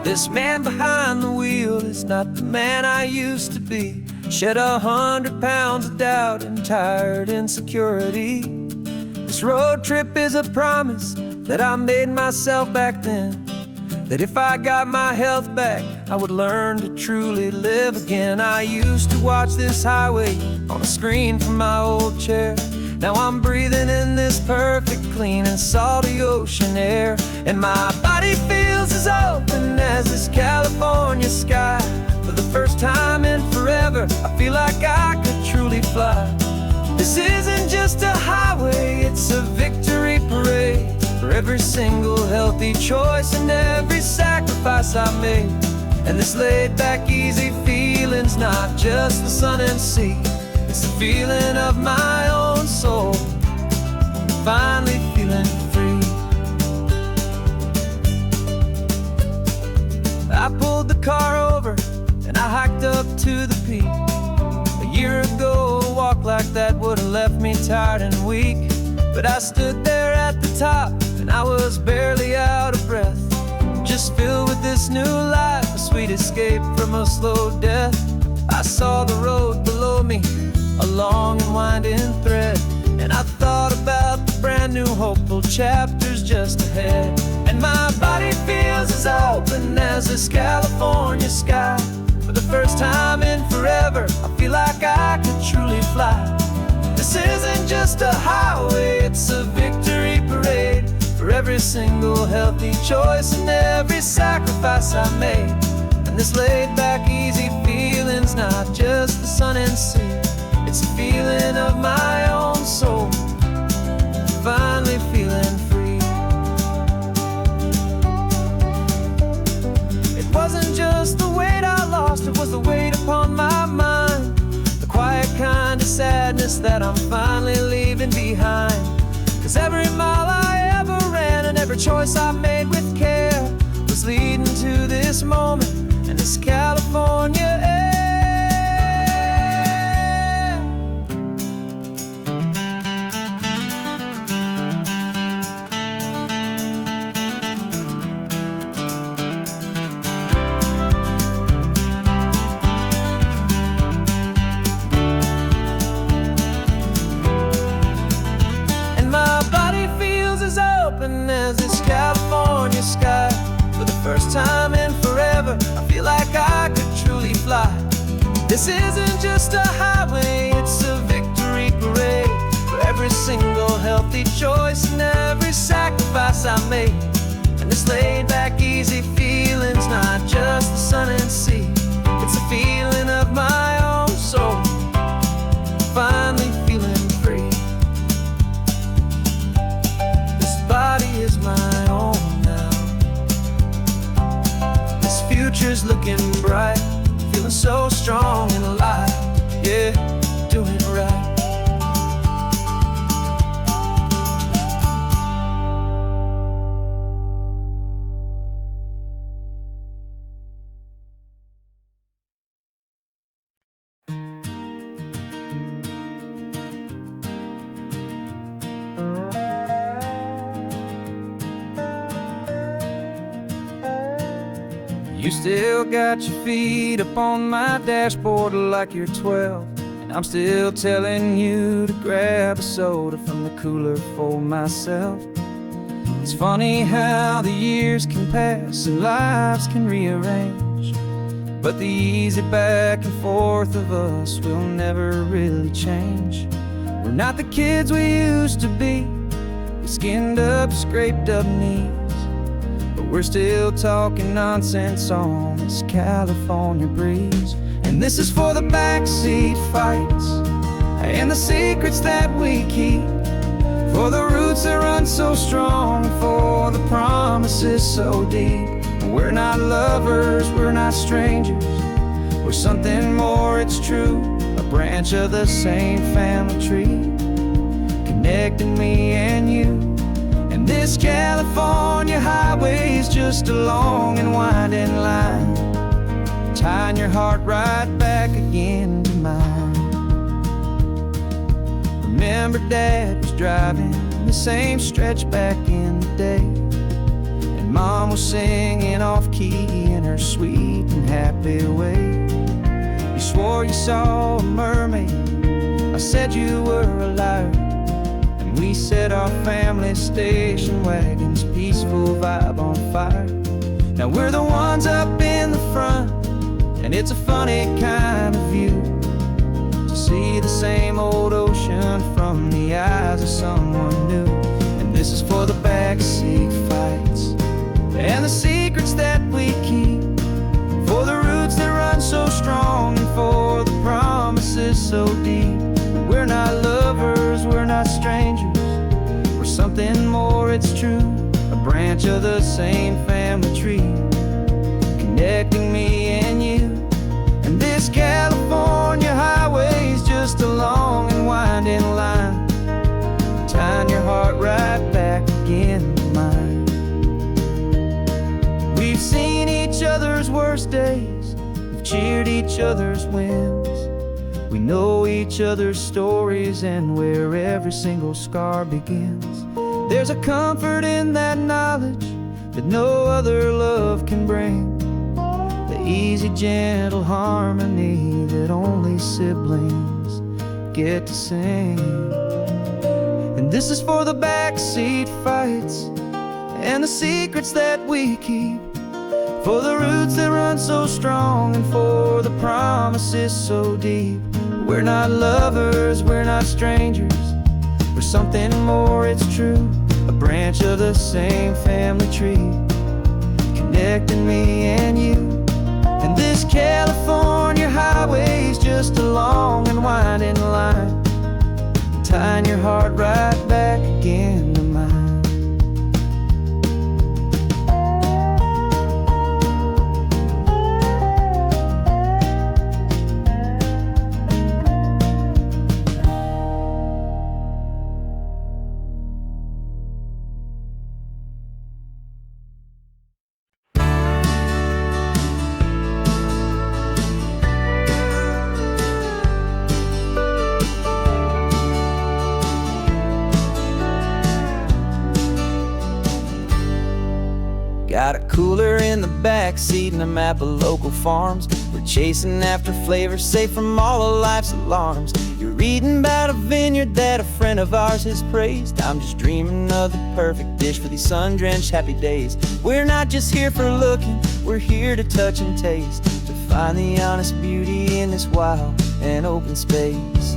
This man behind the wheel is not the man I used to be. Shed 100 pounds of doubt and tired insecurity. This road trip is a promise that I made myself back then, that if I got my health back, I would learn to truly live again. I used to watch this highway on a screen from my old chair. Now I'm breathing in this perfect, clean and salty ocean air. And my body feels as open as this California sky. For the first time in forever, I feel like I could truly fly. This isn't just a highway, it's a victory parade for every single healthy choice and every sacrifice I made. And this laid back, easy feeling's not just the sun and sea, it's the feeling of my own soul, finally feeling free. I pulled the car over and I hiked up to the peak. A year ago, a walk like that would have left me tired and weak. But I stood there at the top and I was barely out of breath, just filled with this new life, a sweet escape from a slow death. I saw the road below me, a long and winding thread, and I thought about the brand new hopeful chapters just ahead. And my body feels as open as this California sky. For the first time in forever, I feel like I could truly fly. This isn't just a highway, it's a victory parade for every single healthy choice and every sacrifice I made. And this laid back, easy feeling's not just the sun and sea, it's a feeling of my own soul, finally feeling free. It wasn't just the weight I lost, it was the weight upon my mind, the quiet kind of sadness that leaving behind. 'Cause every mile I ever ran and every choice I made with care was leading to this moment and this California air. As this California sky, for the first time in forever, I feel like I could truly fly. This isn't just a highway, it's a victory parade for every single healthy choice and every sacrifice I made. And this laid back, easy feeling's not just the sun and sea, it's a feeling of my own soul, finally feeling free. Body is my own now. This future's looking bright, feeling so strong and alive. Yeah, doing it right. You still got your feet up on my dashboard like you're 12, and I'm still telling you to grab a soda from the cooler for myself. It's funny how the years can pass and lives can rearrange, but the easy back and forth of us will never really change. We're not the kids we used to be, with skinned up, scraped up knees, but we're still talking nonsense on this California breeze. And this is for the backseat fights and the secrets that we keep, for the roots that run so strong, for the promises so deep. We're not lovers, we're not strangers, we're something more, it's true, a branch of the same family tree, connecting me and you. And this California highway is just a long and winding line, tying your heart right back again to mine. Remember Dad was driving the same stretch back in the day, and Mom was singing off-key in her sweet and happy way. You swore you saw a mermaid, I said you were a liar, and we set our family station wagon's peaceful vibe on fire. Now we're the ones up in the front, and it's a funny kind of view to see the same old ocean from the eyes of someone new. And this is for the backseat fights and the secrets that we keep, for the roots that run so strong and for the promises so deep. We're not lovers, we're not strangers, we're something more, it's true, a branch of the same family tree, connecting me and you. And this California highway is just a long and winding line, tying your heart right back again to mine. We've seen each other's worst days, we've cheered each other's wins, we know each other's stories and where every single scar begins. There's a comfort in that knowledge that no other love can bring, the easy, gentle harmony that only siblings get to sing. And this is for the backseat fights and the secrets that we keep, for the roots that run so strong and for the promises so deep. We're not lovers, we're not strangers, we're something more, it's true, a branch of the same family tree, connecting me and you. And this California highway is just a long and winding line, tying your heart right back again to mine. Got a cooler in the back seat and a map of local farms. We're chasing after flavors safe from all of life's alarms. You're reading about a vineyard that a friend of ours has praised. I'm just dreaming of the perfect dish for these sun-drenched happy days. We're not just here for looking, we're here to touch and taste, to find the honest beauty in this wild and open space.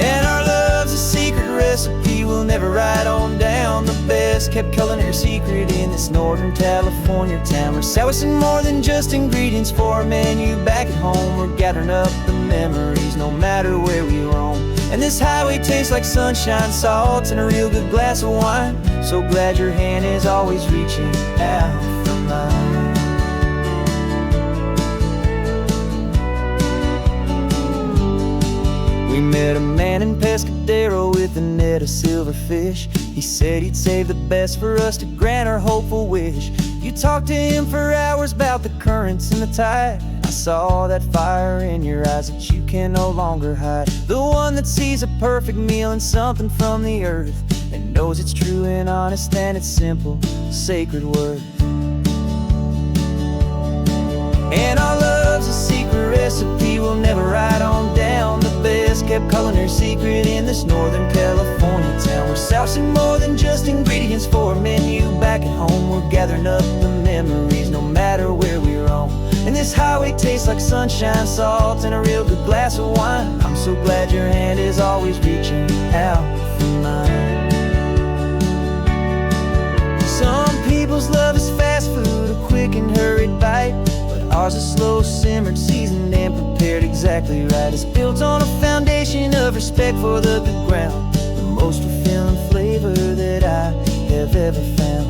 And our love's a secret recipe we'll never write on down. The best kept culinary secret in this Northern California town. We're sourcing more than just ingredients for a menu back at home. We're gathering up the memories no matter where we roam. And this highway tastes like sunshine, salt, and a real good glass of wine. So glad your hand is always reaching out for mine. We met a man in Pescadero with a net of silverfish. He said he'd save the best for us to grant our hopeful wish. You talked to him for hours about the currents and the tide. I saw that fire in your eyes that you can no longer hide. The one that sees a perfect meal and something from the earth, and knows it's true and honest and it's simple, sacred worth. And our love's a secret recipe we'll never write on down. The best kept culinary secret in this Northern California town. We're sourcing more than just ingredients for a menu back at home. We're gathering up the memories no matter where we roam. And this highway tastes like sunshine, salt, and a real good glass of wine. I'm so glad your hand is always reaching out for mine. Some people's love is fast food, a quick and hurried bite. Ours is slow simmered, seasoned, and prepared exactly right. It's built on a foundation of respect for the good ground, the most fulfilling flavor that I have ever found.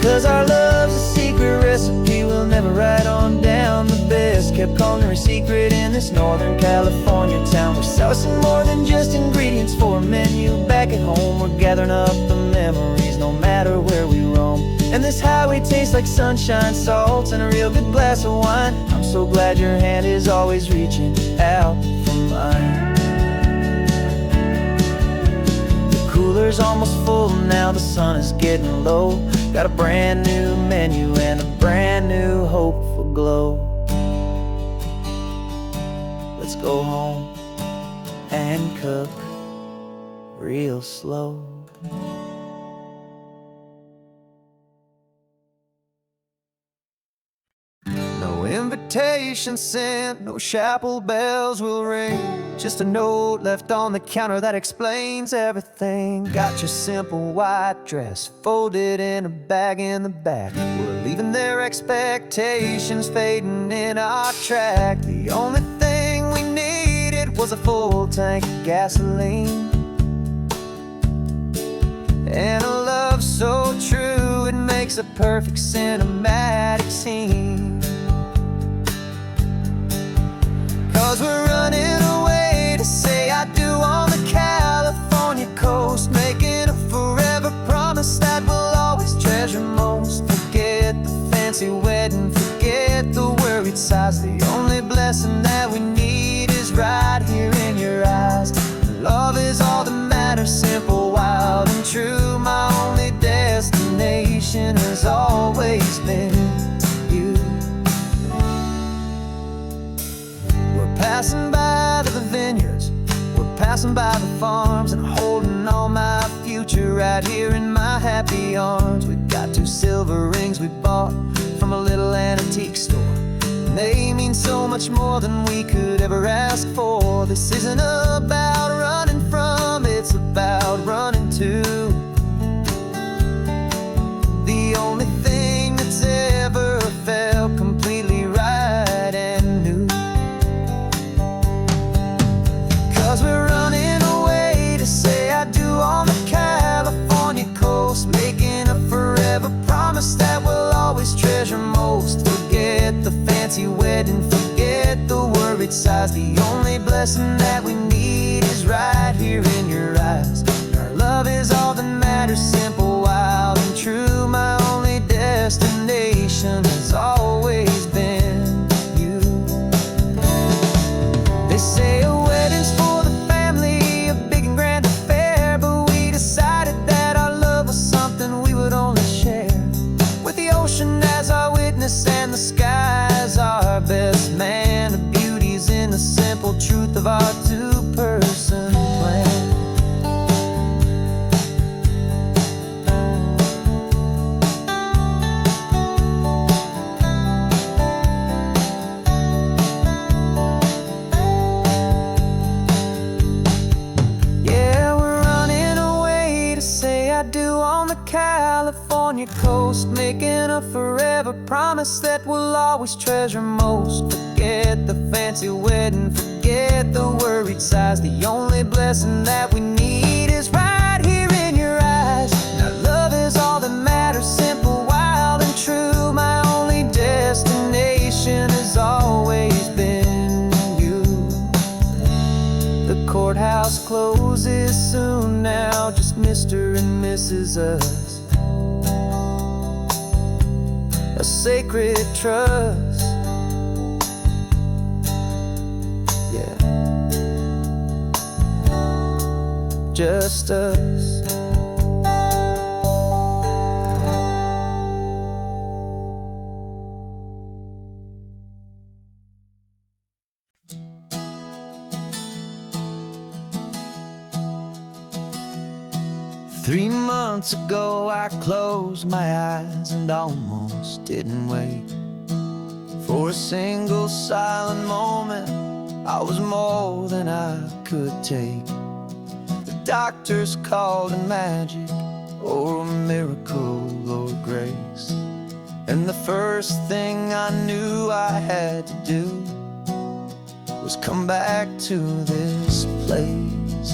'Cause our love's a secret recipe we'll never write on down. The best kept culinary secret in this Northern California town. We're sourcing more than just ingredients for a menu back at home. We're gathering up the memories no matter where we roam. And this highway tastes like sunshine, salt, and a real good glass of wine. I'm so glad your hand is always reaching out for mine. Cooler's almost full now, the sun is getting low. Got a brand new menu and a brand new hopeful glow. Let's go home and cook real slow. No invitation sent, no chapel bells will ring. Just a note left on the counter that explains everything. Got your simple white dress folded in a bag in the back. We're leaving their expectations fading in our track. The only thing we needed was a full tank of gasoline, and a love so true it makes a perfect cinematic scene. 'Cause we're running away to say I do on the California coast, making a forever promise that we'll always treasure most. Forget the fancy wedding, forget the worried sighs. The only blessing that we need is right here in your eyes. Love is all that matters, simple, wild, and true. My only destination has always been you. We're passing by the vineyards, we're passing by the farms, and holding on my future right here in my happy arms. We've got 2 silver rings we bought from a little antique store, and they mean so much more than we could ever ask for. This isn't about running from, it's about running to. The only thing that's ever felt completely right and new. 'Cause we're running away to say I do on the California coast, making a forever promise that we'll always treasure most. Forget the fancy wedding, forget the worried sighs. The only blessing that we need is right here in your eyes. Our love is all that matters. say a wedding's for the family, a big and grand affair, but we decided that our love was something we would only share with the ocean as our witness and the sky as our best man. The beauty's in the simple truth of our two-person plan. I do on the California coast, making a forever promise that we'll always treasure most. Forget the fancy wedding, forget the worried sighs. The only blessing that we need is right here in your eyes. Now love is all that matters, simple, wild and true. My only destination has always been you. The courthouse closes soon now, just Mr. and Mrs. Us, a sacred trust. Yeah, just us. 3 months ago I closed my eyes and almost didn't wake. For a single silent moment I was more than I could take. The doctors called it magic, or a miracle, or grace. And the first thing I knew I had to do was come back to this place,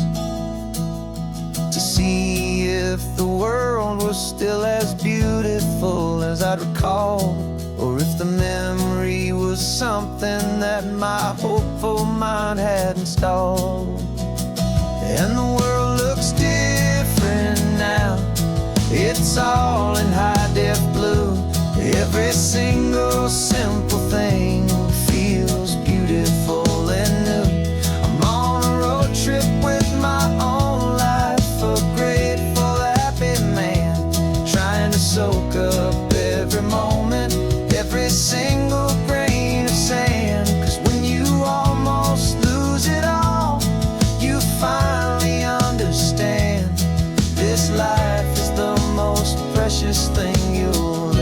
to see if the world was still as beautiful as I'd recall, or if the memory was something that my hopeful mind had installed. And the world looks different now, it's all in high-def blue. Every single simple thing feels beautiful and new. I'm on a road trip with my own life, a grateful, happy man, trying to soak up every moment, every single grain of sand. 'Cause when you almost lose it all, you finally understand this life is the most precious thing you'll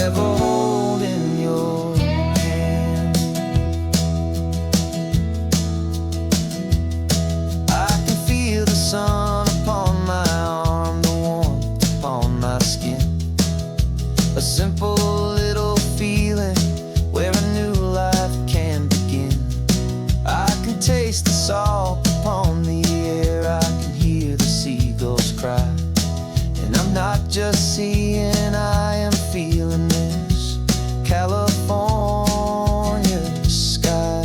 ever hold in your hand. I can feel the sun upon my arm, the warmth upon my skin, a simple little feeling where a new life can begin. I can taste the salt upon the air, I can hear the seagulls cry, and I'm not just seeing, I am feeling this California sky.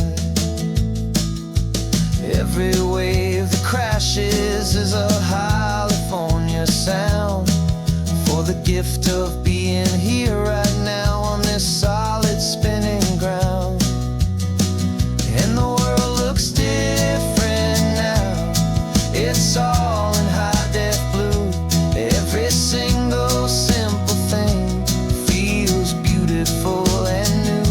Every wave that crashes is a California sound, for the gift of being here right now on this solid spinning ground. And the world looks different now, it's all in high-def blue. Every single simple thing feels beautiful and new.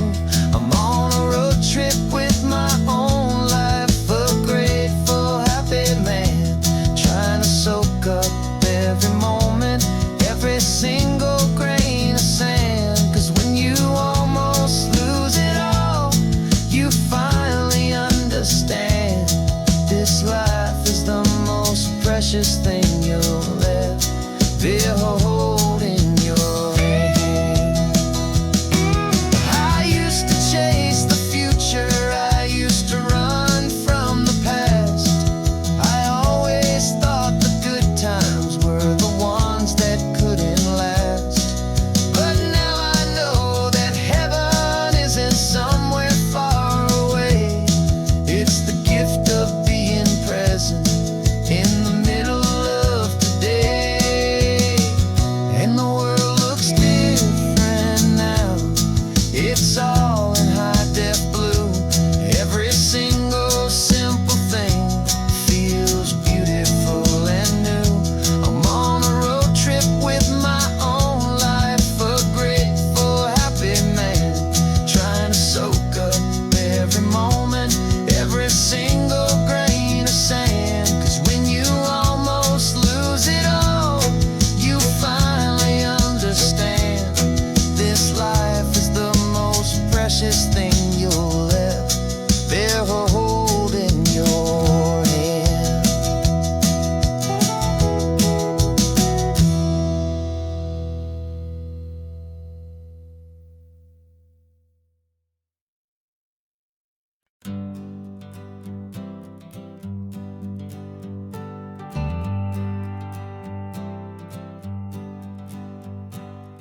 I'm on a road trip with my own life, a grateful, happy man, trying to soak up every moment, every single grain of sand.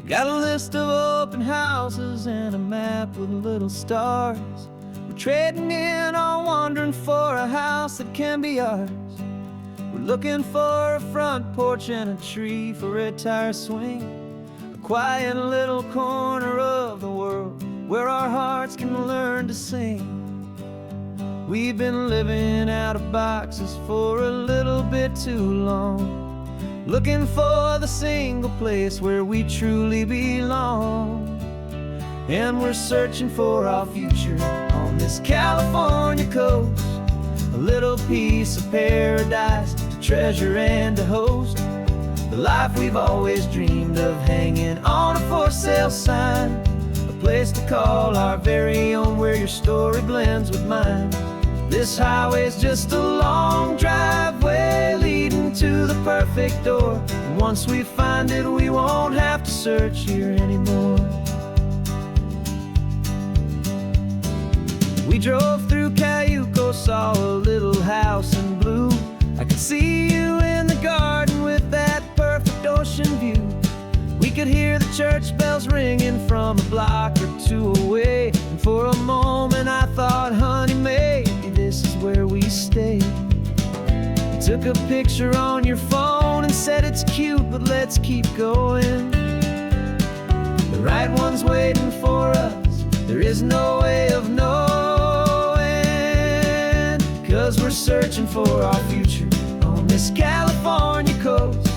Got a list of open houses and a map with little stars. We're trading in on wandering for a house that can be ours. We're looking for a front porch and a tree for a tire swing, a quiet little corner of the world where our hearts can learn to sing. We've been living out of boxes for a little bit too long, looking for the single place where we truly belong. And we're searching for our future on this California coast, a little piece of paradise to treasure and to host, the life we've always dreamed of, hanging on a for sale sign, a place to call our very own where your story blends with mine. This highway's just a long driveway leading to the perfect door, and once we find it we won't have to search here anymore. We drove through Cayuco, saw a little house in blue. I could see you in the garden with that perfect ocean view. We could hear the church bells ringing from a block or two away, and for a moment I thought, honey, maybe this is where we stay. You took a picture on your phone and said it's cute, but let's keep going. The right one's waiting for us, there is no way of knowing, 'cause we're searching for our future on this California coast,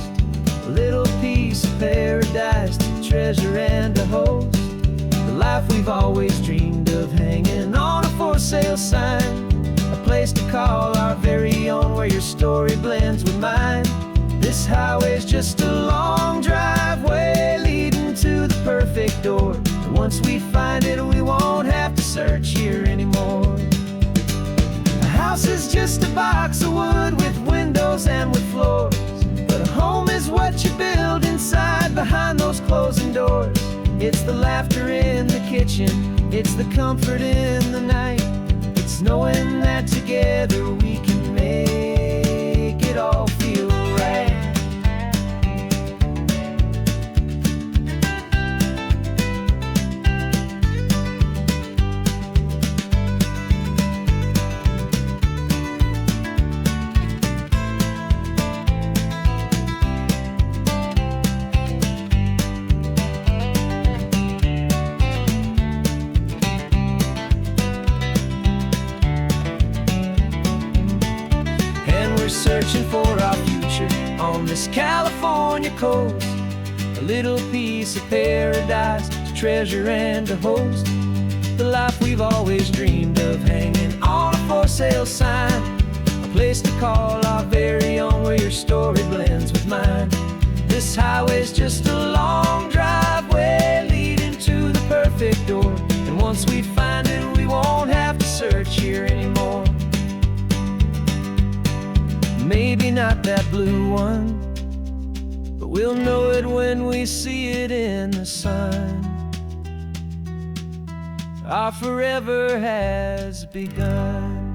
a little piece of paradise to treasure and to host, the life we've always dreamed of, hanging on a for sale sign, a place to call our very own where your story blends with mine. This highway's just a long driveway leading to the perfect door, and once we find it we won't have to search here anymore. A house is just a box of wood with windows and with floors, but a home is what you build inside behind those closing doors. It's the laughter in the kitchen, it's the comfort in the night, it's knowing that together we can make it all feel right. Searching for our future on this California coast, a little piece of paradise to treasure and to host, the life we've always dreamed of, hanging on a for sale sign, a place to call our very own where your story blends with mine. This highway's just a long driveway leading to the perfect door, and once we find it we won't have to search here anymore. Maybe not that blue one, but we'll know it when we see it in the sun. Our forever has begun.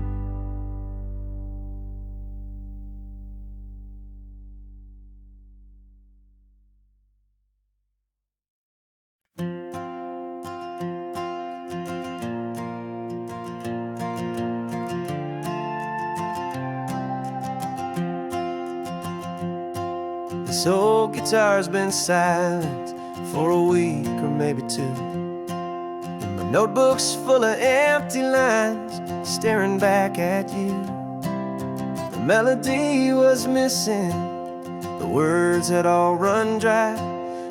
This old guitar's been silent for a week or maybe two, and my notebook's full of empty lines staring back at you. The melody was missing, the words had all run dry,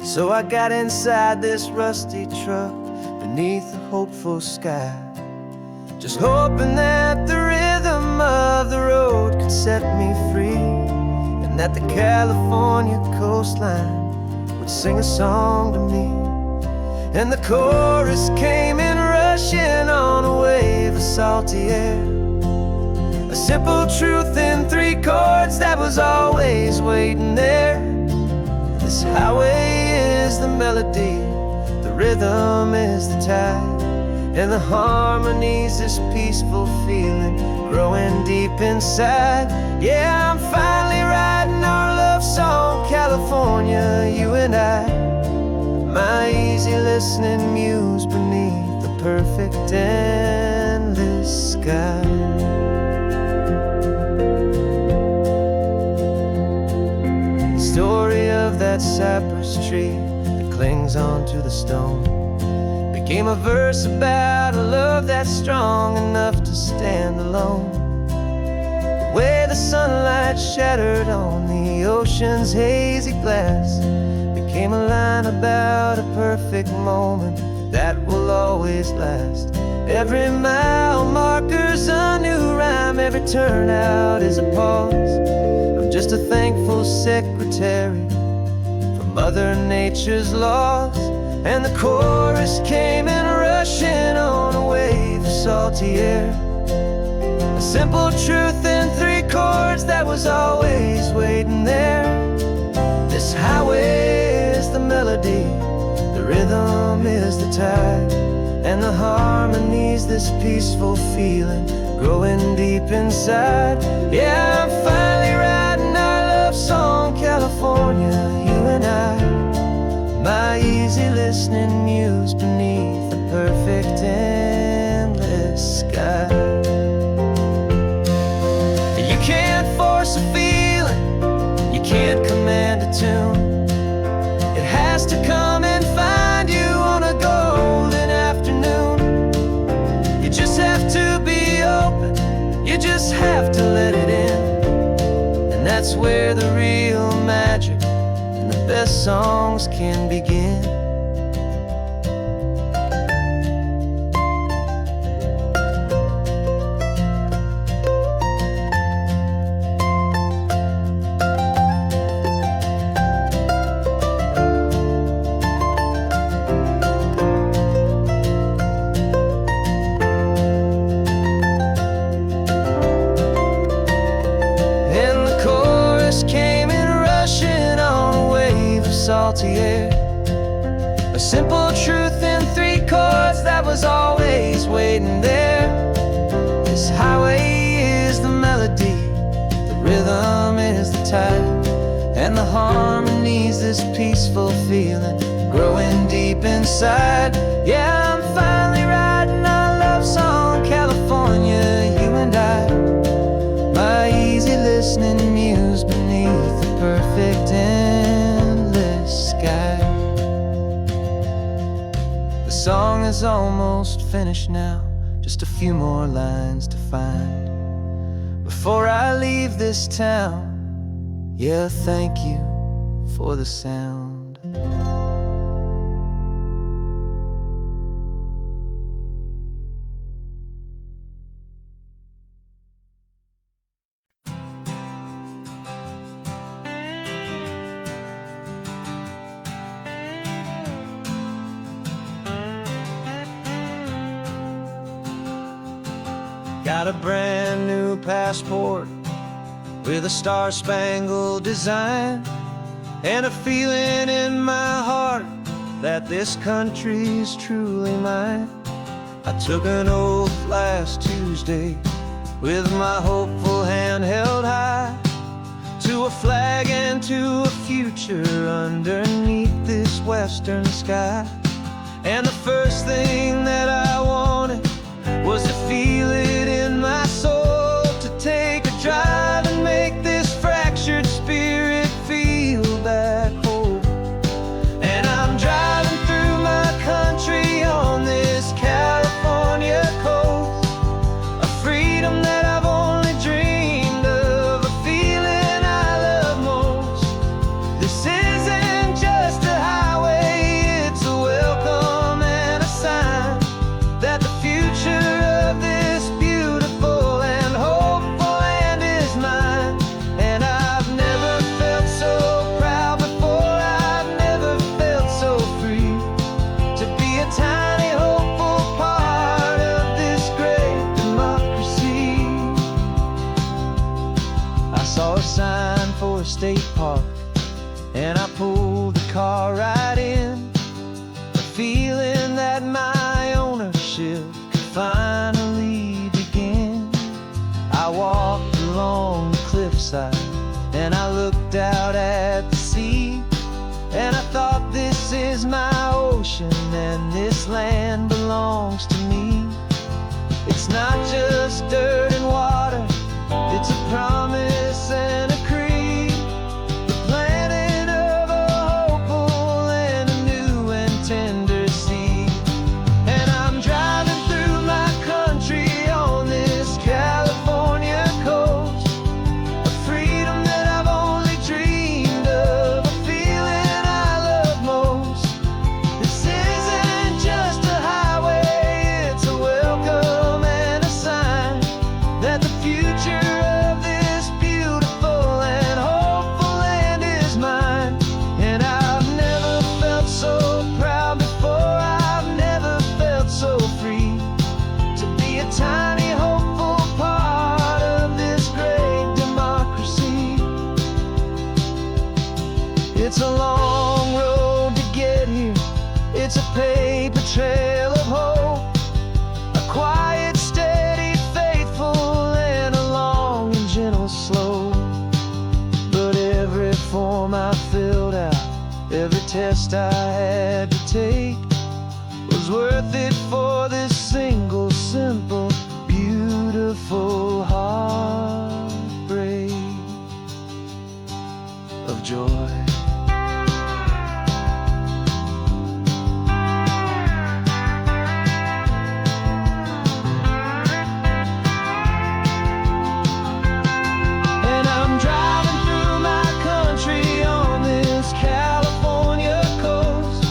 so I got inside this rusty truck beneath a hopeful sky, just hoping that the rhythm of the road could set me free, and that the California coastline would sing a song to me. And the chorus came in rushing on a wave of salty air, a simple truth in 3 chords that was always waiting there. This highway is the melody, the rhythm is the tide, and the harmony's this peaceful feeling growing deep inside. Yeah, I'm finally writing our love song, California, you and I. My my easy listening muse beneath the perfect endless sky. The story of that cypress tree that clings onto the stone became a verse about a love that's strong enough to stand alone. The way the sunlight shattered on the ocean's hazy glass became a line about a perfect moment that will always last. Every mile marker's a new rhyme, every turnout is a pause. I'm just a thankful secretary for Mother Nature's laws. And the chorus came in rushing on a wave of salty air, a simple truth in 3 chords that was always waiting there. This highway is the melody, the rhythm is the tide, and the harmony's this peaceful feeling growing deep inside. Yeah, I'm finally writing our love song, California, you and I, my easy listening muse beneath the perfect endless sky. You can't force a feeling, you can't command a tune. It has to come and find you on a golden afternoon. You just have to be open, you just have to let it in. And that's where the real magic and the best songs can begin. Salty air, a simple truth in 3 chords that was always waiting there. This highway is the melody, the rhythm is the tide, and the harmony's this peaceful feeling growing deep inside. Yeah, I'm finally writing our love song, California, you and I, my easy listening muse beneath the perfect endless sky. The song is almost finished now, just a few more lines to find before I leave this town. Yeah, thank you for the sound. Got a brand new passport with a star-spangled design, and a feeling in my heart that this country's truly mine. I took an oath last Tuesday with my hopeful hand held high to a flag and to a future underneath this western sky. And the first thing that I wanted was to feel it in my soul, to take a drive and make this fractured spirit feel back home. And I'm driving through my country on this California coast, a freedom that I've only dreamed of, a feeling I love most. This isn't just a highway, it's a welcome and a sign that the future of this beautiful and hopeful land is mine. And I've never felt so proud before, I've never felt so free to be a tiny hopeful part of this great democracy. I saw a sign for a state park and I pulled the car right in, a feeling that my ownership could finally begin. I walked along the cliffside and I looked out at the sea, and I thought this This is my ocean and this land belongs to me. It's not just dirt and water, it's a promise and a creed, the planting of a hopeful and a new and tender seed. And I'm driving through my country on this California coast, a freedom that I've only dreamed of, a feeling I love most. This isn't just a highway, it's a welcome and a sign that the future of this beautiful and hopeful land is mine. And I've never felt so proud before, I've never felt so free to be a tiny hopeful part of this great democracy. It's a long road to get here, it's a paper trail of hope, a quiet, steady, faithful, and a long and gentle slope. But every form I filled out, every test I had to take, was worth it for this single, simple, beautiful heartbreak of joy. And I'm driving through my country on this California coast,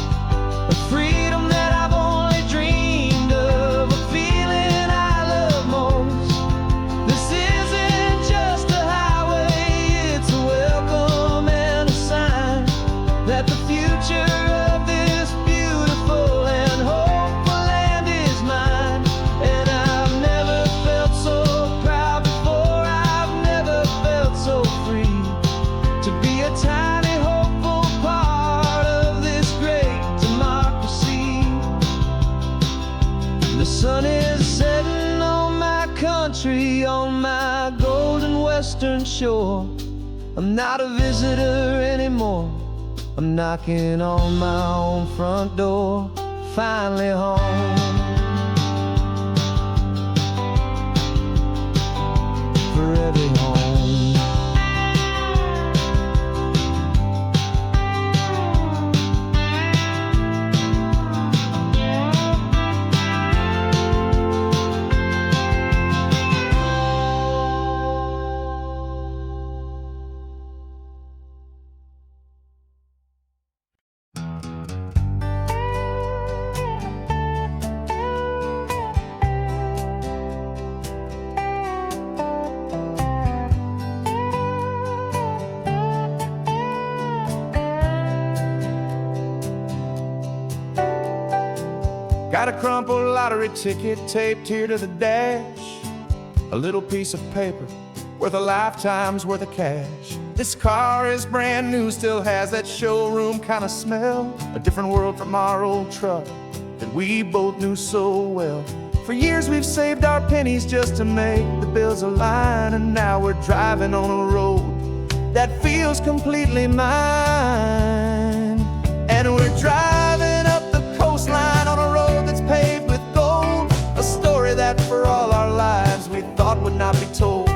a freedom that I've only dreamed of, a feeling I love most. This isn't just a highway, it's a welcome and a sign that the future of this beautiful and hopeful land is mine. And I've never felt so proud before, I've never felt so free to be a tiny hopeful part of this great democracy. The sun is setting on my country, on my golden western shore. I'm not a visitor anymore, I'm knocking on my own front door, finally home. Forever home. Got a crumpled lottery ticket taped here to the dash, a little piece of paper worth a lifetime's worth of cash. This car is brand new, still has that showroom kind of smell, a different world from our old truck that we both knew so well. For years we've saved our pennies just to make the bills align, and now we're driving on a road that feels completely mine. And we're driving up the coastline on a road that's paved with gold, a story that for all our lives we thought would not be told.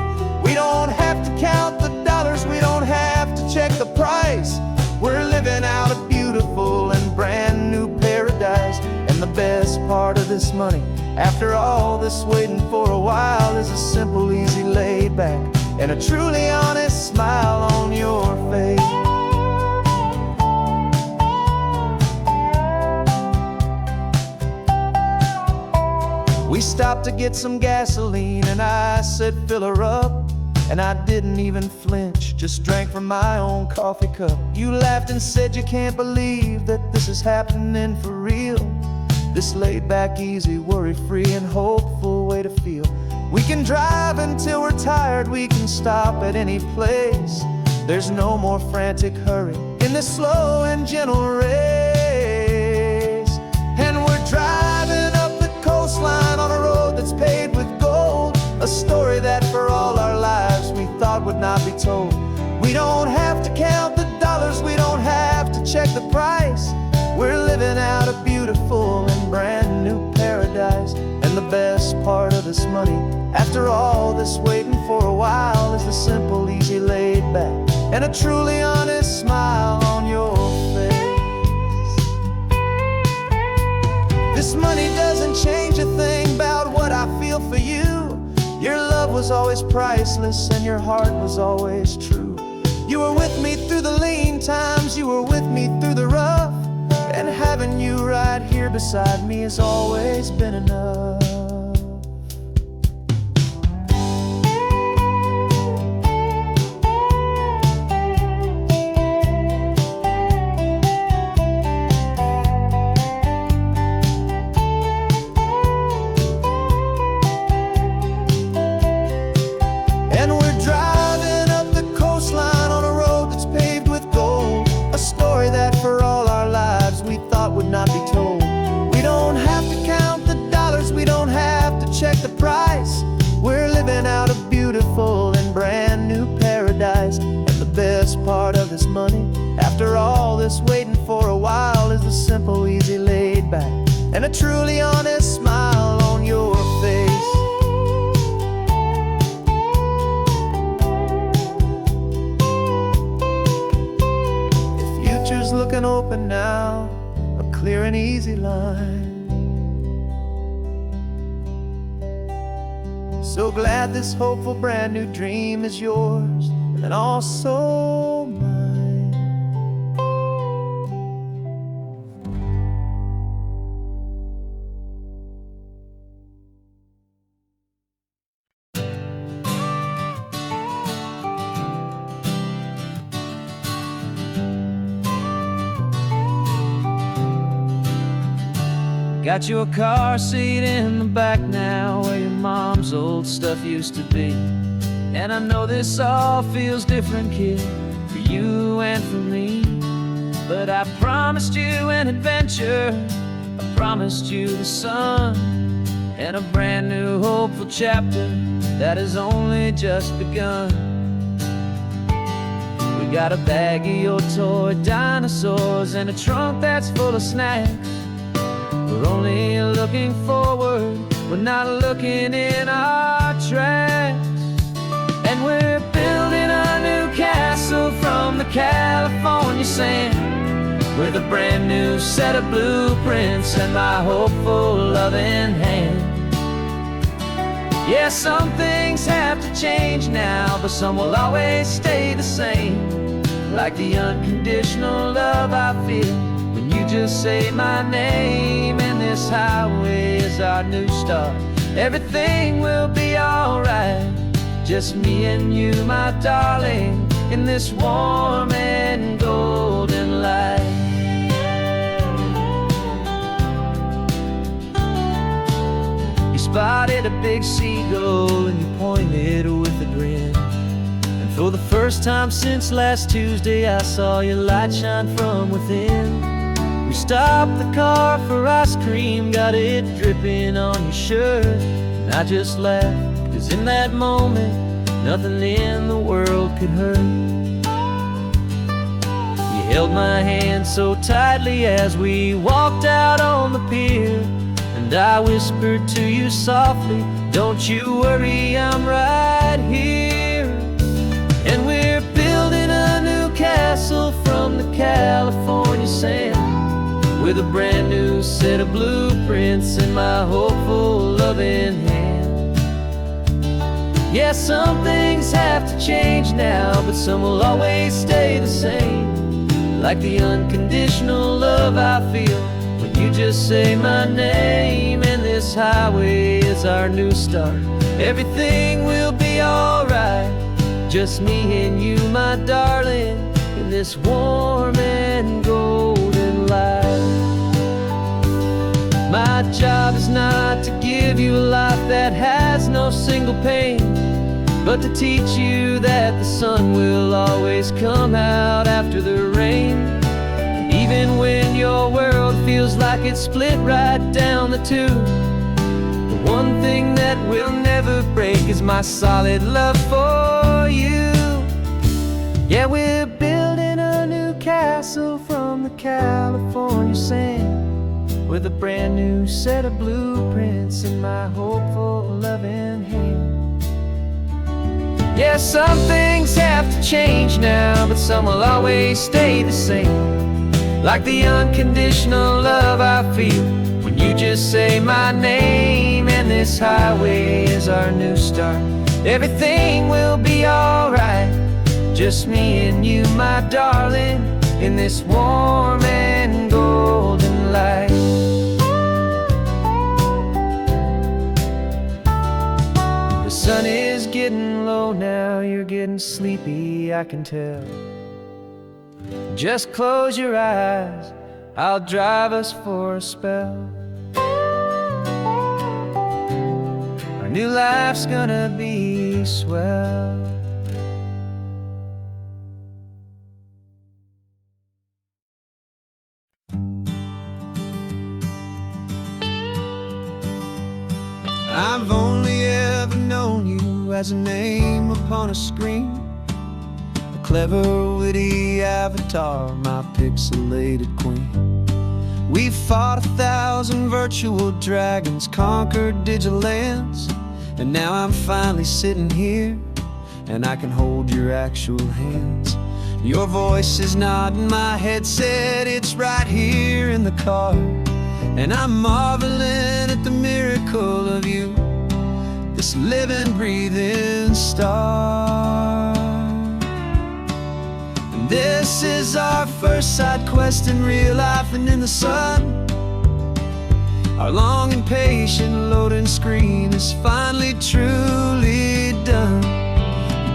We don't have to count the dollars, we don't have to check the price. We're living out a beautiful and brand new paradise. And the best part of this money, after all this waiting for a while, is a simple, easy, laid back, and a truly honest smile on your face. We stopped to get some gasoline and I said fill her up, and I didn't even flinch, just drank from my own coffee cup. You laughed and said you can't believe that this is happening for real. This laid back, easy, worry-free and hopeful way to feel. We can drive until we're tired, we can stop at any place. There's no more frantic hurry in this slow and gentle race. And we're driving up the coastline on a road that's paved with gold, a story that for all our lives we thought would not be told. We don't have to count the dollars, we don't have to check the price. We're living out a beautiful and brand new paradise. And the best part of this money, after all this waiting for a while, is the simple, easy, laid back, and a truly honest smile on your face. This money doesn't change a thing about what I feel for you. Your love was always priceless and your heart was always true. You were with me through the lean times, you were with me through the rough, and having you right here beside me has always been enough. Not be told. We don't have to count the dollars, we don't have to check the price. We're living out a beautiful and brand new paradise. And the best part of this money, after all this waiting for a while, is the simple, easy, laid back, and a truly honest smile on your face. The future's looking open now, clear and easy line. So glad this hopeful brand new dream is yours and also mine. Got your car seat in the back now, where your mom's old stuff used to be. And I know this all feels different, kid, for you and for me. But I promised you an adventure, I promised you the sun, and a brand new hopeful chapter that has only just begun. We got a bag of your toy dinosaurs and a trunk that's full of snacks. We're only looking forward, we're not looking in our tracks. And we're building a new castle from the California sand, with a brand new set of blueprints and my hopeful loving hand. Yeah, some things have to change now, but some will always stay the same. Like the unconditional love I feel when you just say my name. And this highway is our new start, everything will be alright. Just me and you, my darling, in this warm and golden light. You spotted a big seagull and you pointed with a grin. And for the first time since last Tuesday, I saw your light shine from within. We stopped the car for ice cream, got it dripping on your shirt. And I just laughed, 'cause in that moment, nothing in the world could hurt. You held my hand so tightly as we walked out on the pier, and I whispered to you softly, don't you worry, I'm right here. And we're building a new castle from the California sand, with a brand new set of blueprints in my hopeful loving hand. Yeah, some things have to change now, but some will always stay the same. Like the unconditional love I feel when you just say my name. And this highway is our new start, everything will be alright. Just me and you, my darling, in this warm and golden light. My job is not to give you a life that has no single pain, but to teach you that the sun will always come out after the rain. Even when your world feels like it's split right down the two, the one thing that will never break is my solid love for you. Yeah, we're building a new castle from the California sand, with a brand new set of blueprints in my hopeful, loving hand. Yeah, some things have to change now, but some will always stay the same. Like the unconditional love I feel when you just say my name. And this highway is our new start. Everything will be alright, just me and you, my darling, in this warm and golden light. The sun is getting low now, you're getting sleepy, I can tell. Just close your eyes, I'll drive us for a spell. Our new life's gonna be swell. I've only ever known you as a name upon a screen, a clever, witty avatar, my pixelated queen. We fought 1,000 virtual dragons, conquered digital lands, and now I'm finally sitting here, and I can hold your actual hands. Your voice is not in my headset, it's right here in the car, and I'm marveling at the miracle of you, this living, breathing star. And this is our first side quest in real life and in the sun. Our long and patient loading screen is finally truly done.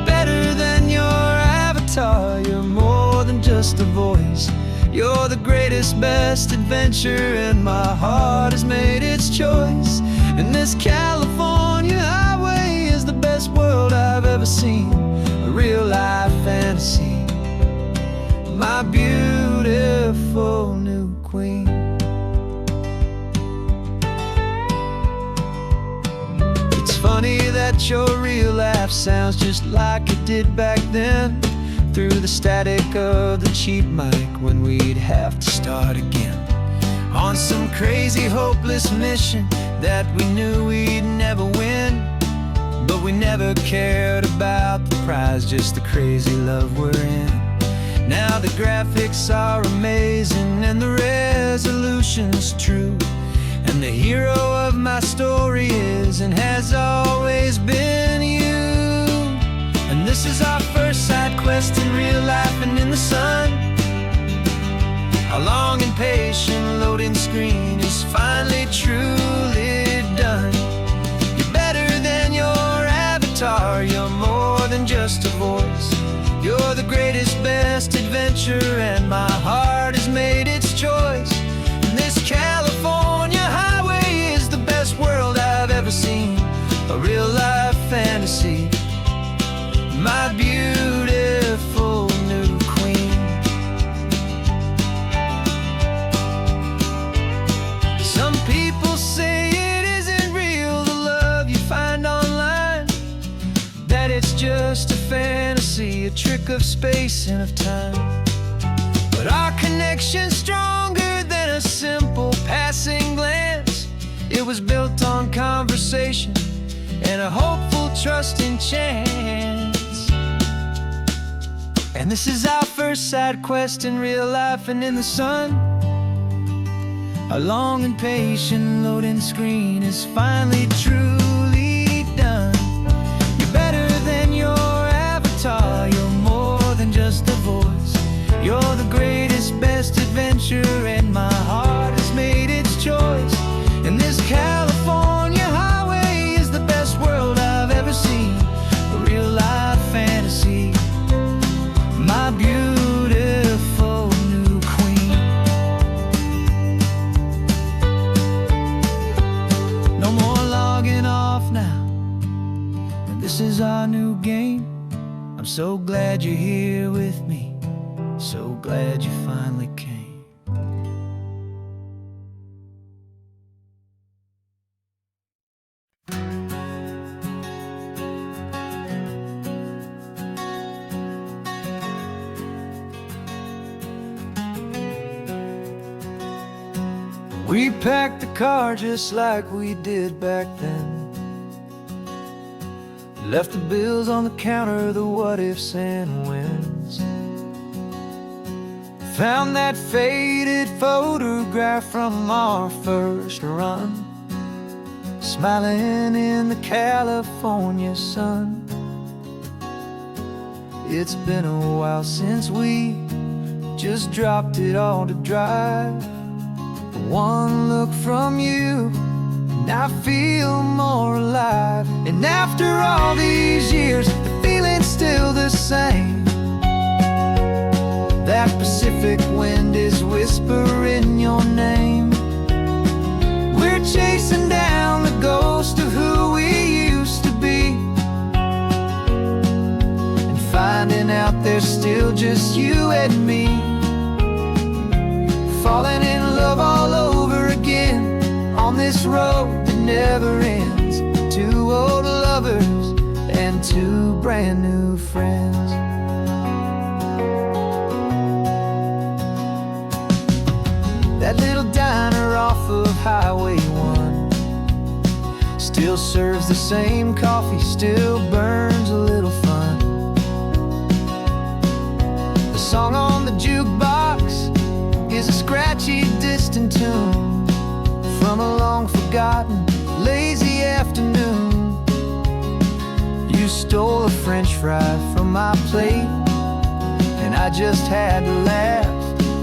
Better than your avatar, you're more than just a voice. You're the greatest, best adventure, and my heart has made its choice. And this California highway is the best world I've ever seen, a real life fantasy, my beautiful new queen. It's funny that your real life sounds just like it did back then, through the static of the cheap mic when we'd have to start again, on some crazy hopeless mission that we knew we'd never win. But we never cared about the prize, just the crazy love we're in. Now the graphics are amazing and the resolution's true, and the hero of my story is and has always been you. And this is our first side quest in real life and in the sun. Our long and patient loading screen is finally truly done. You're better than your avatar, you're more than just a voice. You're the greatest, best adventure, and my heart has made its choice. And this California highway is the best world I've ever seen, a real life fantasy, my beautiful new queen. Some people say it isn't real, the love you find online, that it's just a fantasy, a trick of space and of time. But our connection's stronger than a simple passing glance. It was built on conversation and a hopeful, trusting chance. And this is our first side quest in real life and in the sun. Our long and patient loading screen is finally truly done. You're better than your avatar, you're more than just a voice. You're the greatest, best adventure, and my heart has made its choice. And this California highway is the best world I've ever seen, a real life fantasy, my beautiful new queen. No more logging off now, and this is our new game. I'm so glad you're here with me, so glad you finally came. We packed the car just like we did back then. Left the bills on the counter, the what ifs and whens. Found that faded photograph from our first run, smiling in the California sun. It's been a while since we just dropped it all to drive. One look from you and I feel more alive. And after all these years, the feeling's still the same. That Pacific wind is whispering your name. We're chasing down the ghost of who we used to be, and finding out there's still just you and me. Falling in love all over again on this road that never ends. Two old lovers and two brand new friends. That little diner off of Highway 1 still serves the same coffee, still burns a little fun. The song on the jukebox is a scratchy, distant tune from a long-forgotten, lazy afternoon. You stole a French fry from my plate, and I just had to laugh,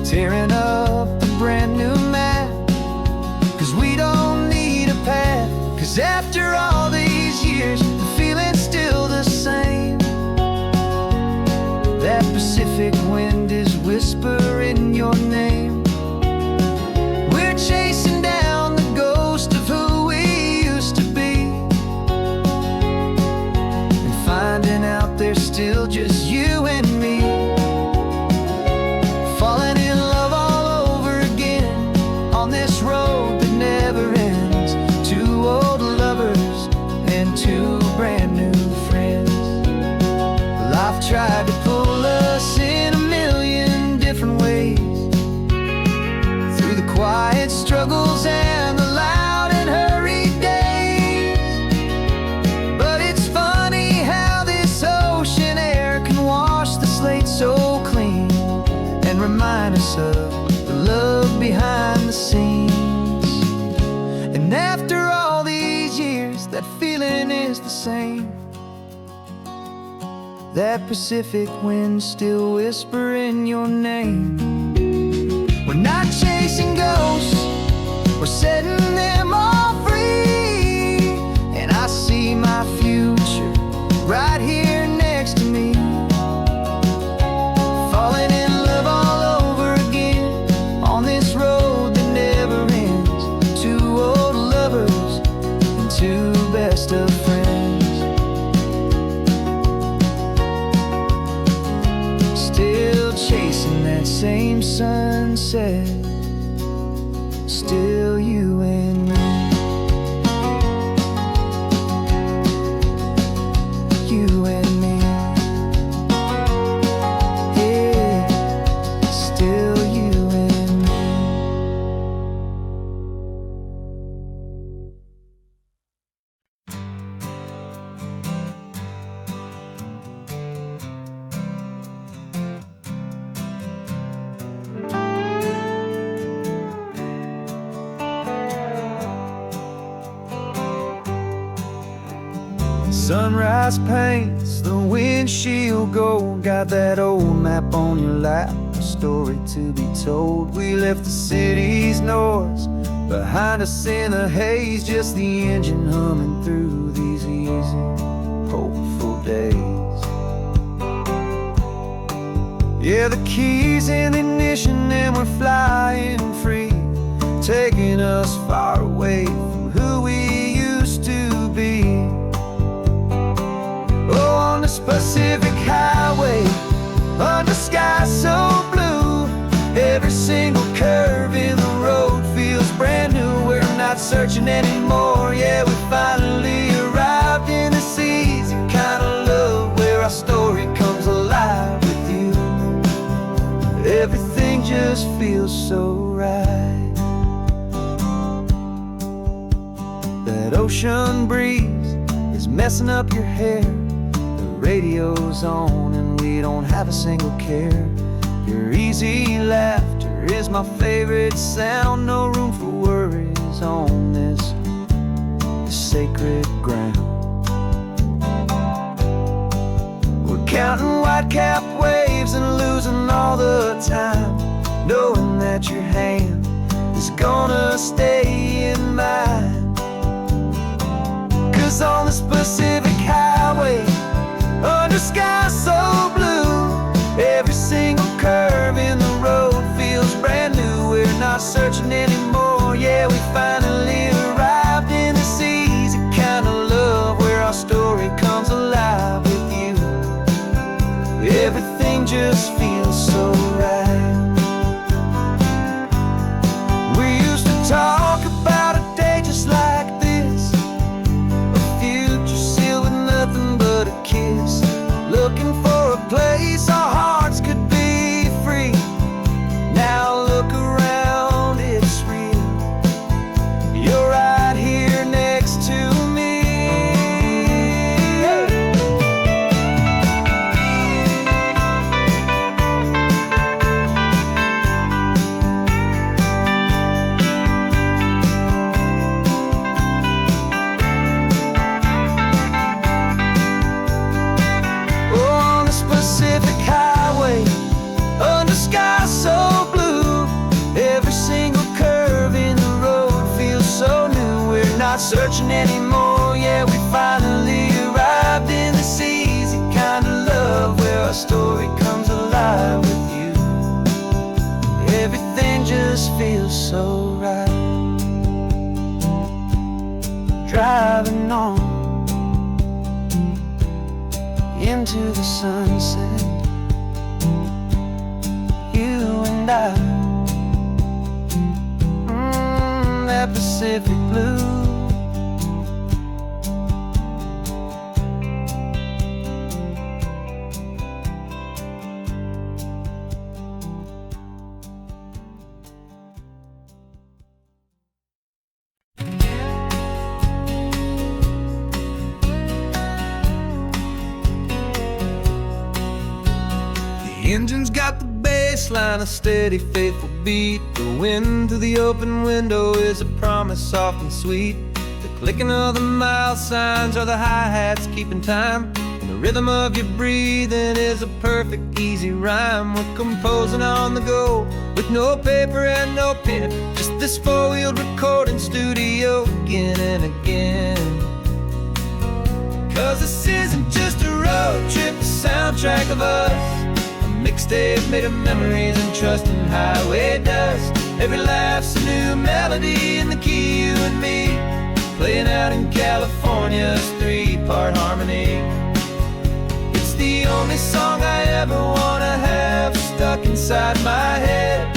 tearing up a brand new map. 'Cause we don't need a path, 'cause after all these years, the feeling's still the same. That Pacific wind is whispering your name. We're chasing down the ghost of who we used to be, and finding out there's still just you and me. Falling in love all over again on this road that never ends. Two old lovers and two brand new friends. Life tried to pull us in a million different ways, through the quiet struggles and the loud and hurried days. But it's funny how this ocean air can wash the slate so clean, and remind us of the love behind the scenes. And after all these years, that feeling is the same. That Pacific wind still whispering your name. We're not chasing ghosts, we're setting them all free. And I see my future right here next to me. Falling in love all over again on this road that never ends. Two old lovers and two best of friends. Still chasing that same sunset, still you and me. You and me. Yeah, still you and me. Sunrise paints the windshield gold. Got that old map on your lap, a story to be told. We left the city's noise behind us in the haze, just the engine humming through these easy, hopeful days. Yeah, the keys in the ignition and we're flying free, taking us far away from who we used to be. Oh, on this Pacific highway, under sky so blue, every single curve in the road feels brand new. We're not searching anymore, yeah, we finally arrived in this easy kind of love, where our story comes alive with you. Everything just feels so right. that ocean breeze is messing up your hair. The radio's on and we don't have a single care. Your easy laughter is my favorite sound. No room for worries on this sacred ground. We're counting white-cap waves and losing all the time, knowing that your hand is gonna stay in mine. 'Cause on this Pacific highway, under skies so blue, every single curve in the road feels brand new. We're not searching anymore, yeah, we finally arrived in this easy kind of love where our story comes alive with you. Everything just feels so right. We used to talk about a day just like this, a future sealed with nothing but a kiss, looking for a place our hearts could be free. Now look around, it's real. You're right here next to me. On the Pacific highway, under skies so blue, every single curve in the road feels so new. We're not searching anymore, yeah, we finally arrived in this easy kind of love where our story comes alive with you. Everything just feels so right. Driving on into the sunset, you and I, that Pacific blue. The engine's got the bass line, a steady, faithful beat. The wind through the open window is a promise soft and sweet. The clicking of the mile signs are the hi-hats keeping time, and the rhythm of your breathing is a perfect, easy rhyme. We're composing on the go with no paper and no pen, just this four-wheeled recording studio again and again. 'Cause this isn't just a road trip, the soundtrack of us, mixtape made of memories and trust in highway dust. Every laugh's a new melody in the key, you and me, playing out in California's three-part harmony. It's the only song I ever wanna have stuck inside my head,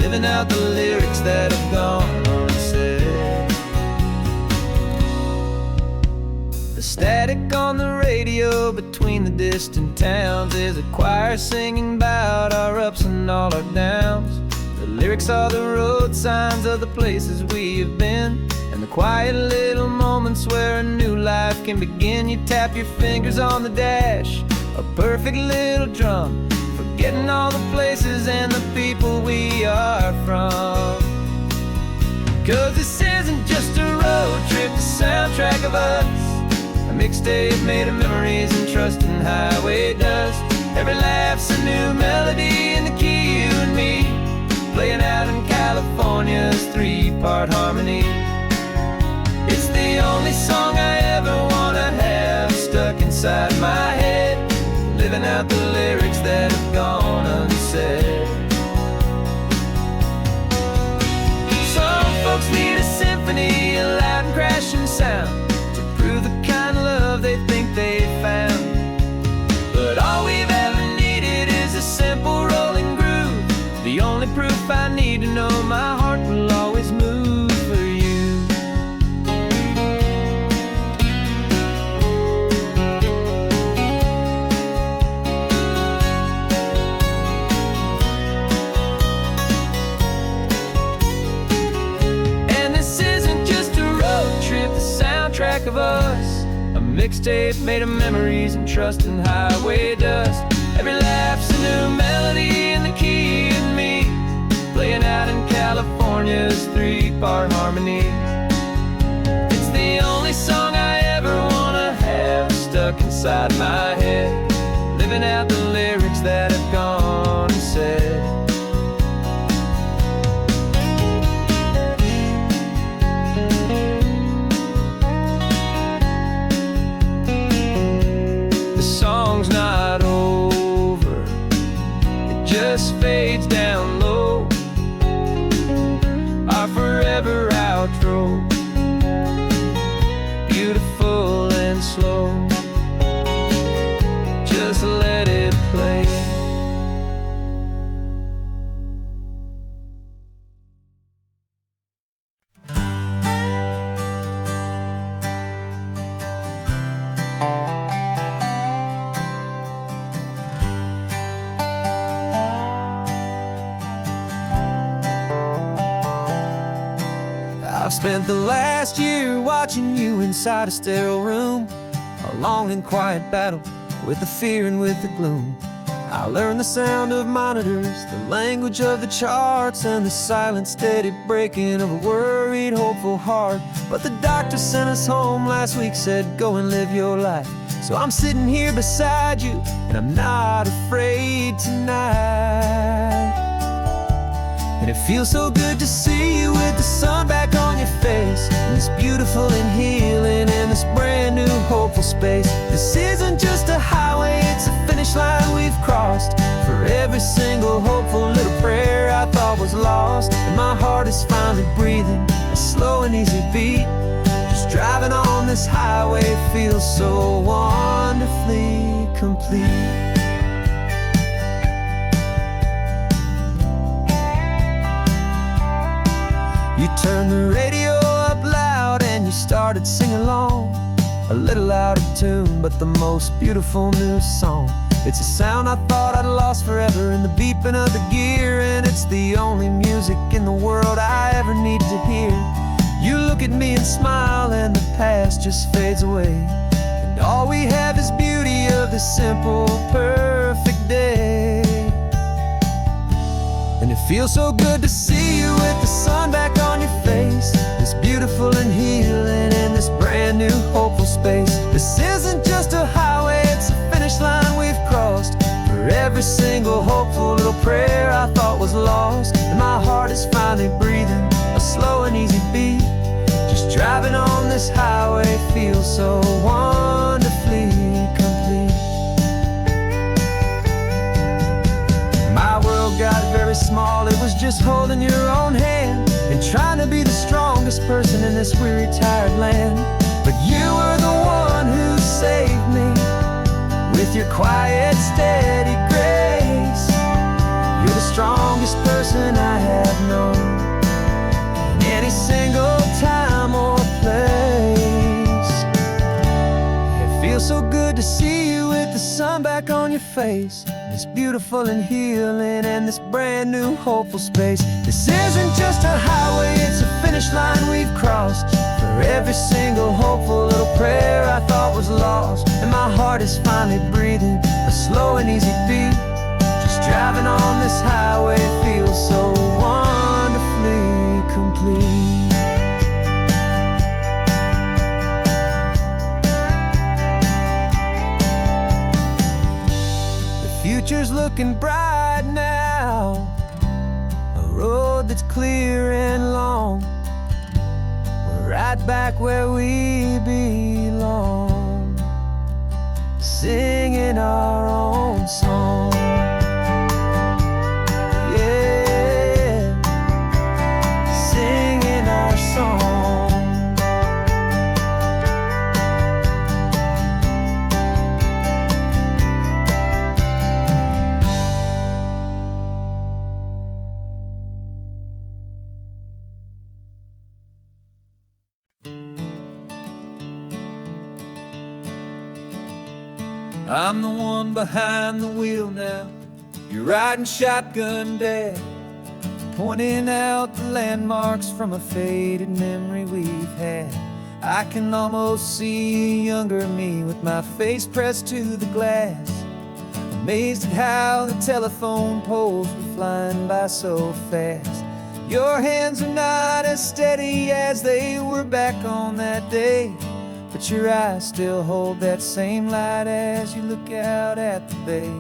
living out the lyrics that have gone unsaid. The static on the radio between the distant towns is a choir singing about our ups and all our downs. The lyrics are the road signs of the places we have been, and the quiet little moments where a new life can begin. You tap your fingers on the dash, a perfect little drum, forgetting all the places and the people we are from. 'Cause this isn't just a road trip, the soundtrack of us, a mixtape made of memories and trust in highway dust. Every laugh's a new melody in the key, you and me, playing out in California's three-part harmony. It's the only song I ever wanna have stuck inside my head, living out the lyrics that have gone unsaid. Some folks need a symphony, a loud and crashing sound, the kind of love they think they found. But all we've ever needed is a simple rolling groove, the only proof I need to know my heart will always move for you. mixtape made of memories and trust in highway dust. Every laugh's a new melody in the key and me, playing out in California's 3-part harmony. It's the only song I ever wanna have stuck inside my head, living out the lyrics that have gone and said. Song's not over, it just fades down low, our forever outro, beautiful and slow. Just let it play. I've spent the last year watching you inside a sterile room, a long and quiet battle with the fear and with the gloom. I learned the sound of monitors, the language of the charts, and the silent steady breaking of a worried, hopeful heart. But the doctor sent us home last week, said go and live your life. So I'm sitting here beside you, and I'm not afraid tonight. And it feels so good to see you with the sun back on your face, and this beautiful and healing in this brand new hopeful space. This isn't just a highway, it's a finish line we've crossed. For every single hopeful little prayer I thought was lost, and my heart is finally breathing a slow and easy beat. Just driving on this highway feels so wonderfully complete. You turned the radio up loud and you started singing along, a little out of tune, but the most beautiful new song. It's a sound I thought I'd lost forever in the beeping of the gear, and it's the only music in the world I ever need to hear. You look at me and smile and the past just fades away, and all we have is beauty of this simple, perfect day. And it feels so good to see you with the sun back on your face, this beautiful and healing in this brand new hopeful space. This isn't just a highway, it's a finish line we've crossed. For every single hopeful little prayer I thought was lost, and my heart is finally breathing a slow and easy beat. Just driving on this highway feels so wonderfully complete. My world got very small, it was just holding your own hand and trying to be the strongest person in this weary, tired land. But you were the one who saved me with your quiet, steady grace. You're the strongest person I have known in any single time or place. It feels so good to see you with the sun back on your face, this beautiful and healing and this brand new hopeful space. This isn't just a highway, it's a finish line we've crossed. For every single hopeful little prayer I thought was lost, and my heart is finally breathing a slow and easy beat. Just driving on this highway feels so wonderfully complete. Future's looking bright now, a road that's clear and long. We're right back where we belong, singing our own song. Yeah, singing our song. I'm the one behind the wheel now, you're riding shotgun, Dad, pointing out the landmarks from a faded memory we've had. I can almost see a younger me with my face pressed to the glass, amazed at how the telephone poles were flying by so fast. Your hands are not as steady as they were back on that day, but your eyes still hold that same light as you look out at the bay.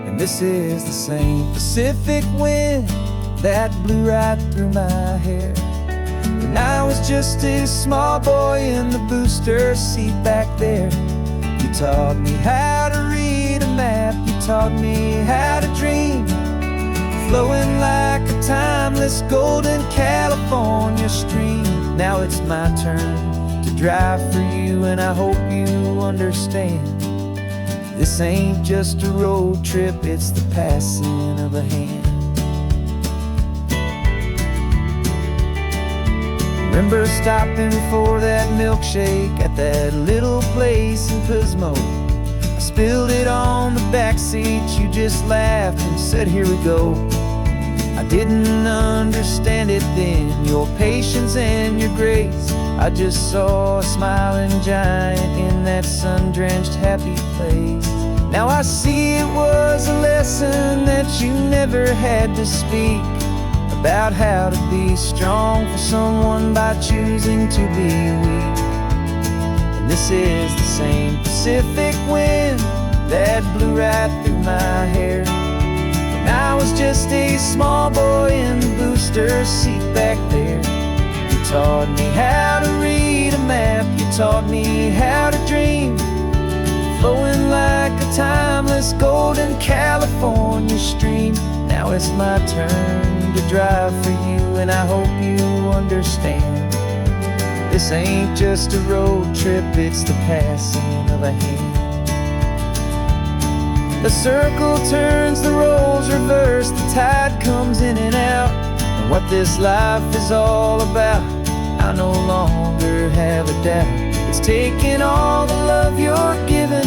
And this is the same Pacific wind that blew right through my hair when I was just a small boy in the booster seat back there. You taught me how to read a map, you taught me how to dream, flowing like a timeless golden California stream. Now it's my turn to drive for you, and I hope you understand. This ain't just a road trip, it's the passing of a hand. Remember stopping for that milkshake at that little place in Pismo? I spilled it on the back seat, you just laughed and said, here we go. I didn't understand it then, your patience and your grace. I just saw a smiling giant in that sun-drenched happy place. Now I see it was a lesson that you never had to speak, about how to be strong for someone by choosing to be weak. And this is the same Pacific wind that blew right through my hair when I was just a small boy in the booster seat back there. You taught me how to read a map, you taught me how to dream, flowing like a timeless golden California stream. Now it's my turn to drive for you, and I hope you understand. This ain't just a road trip, it's the passing of a hand. The circle turns, the roles reverse, the tide comes in and out. And what this life is all about, I no longer have a doubt. It's taking all the love you're given,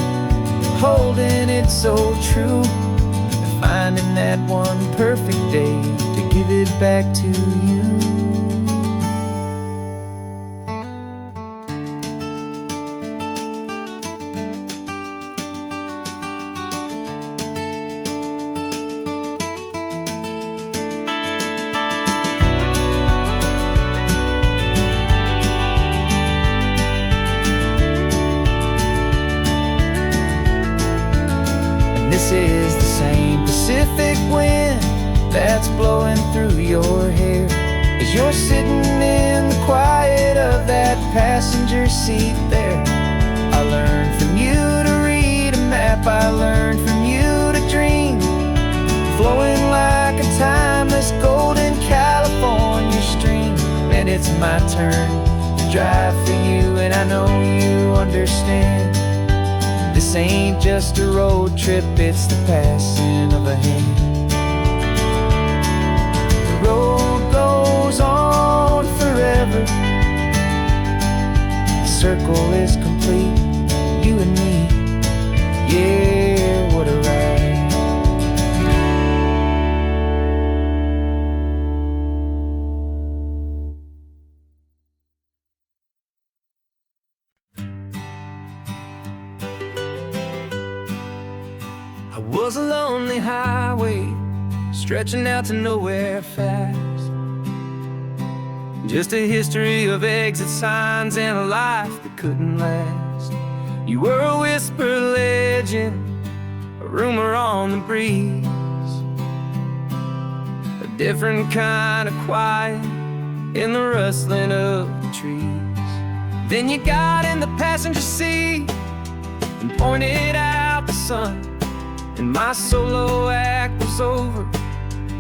holding it so true, and finding that one perfect day to give it back to you. This is the same Pacific wind that's blowing through your hair as you're sitting in the quiet of that passenger seat there. I learned from you to read a map, I learned from you to dream, flowing like a timeless golden California stream. And it's my turn to drive for you, and I know you understand. This ain't just a road trip, it's the passing of a hand. The road goes on forever, the circle is complete, you and me, yeah, what a ride. I was a lonely highway, stretching out to nowhere fast. Just a history of exit signs and a life that couldn't last. You were a whisper legend, a rumor on the breeze, a different kind of quiet in the rustling of the trees. Then you got in the passenger seat and pointed out the sun, and my solo act was over,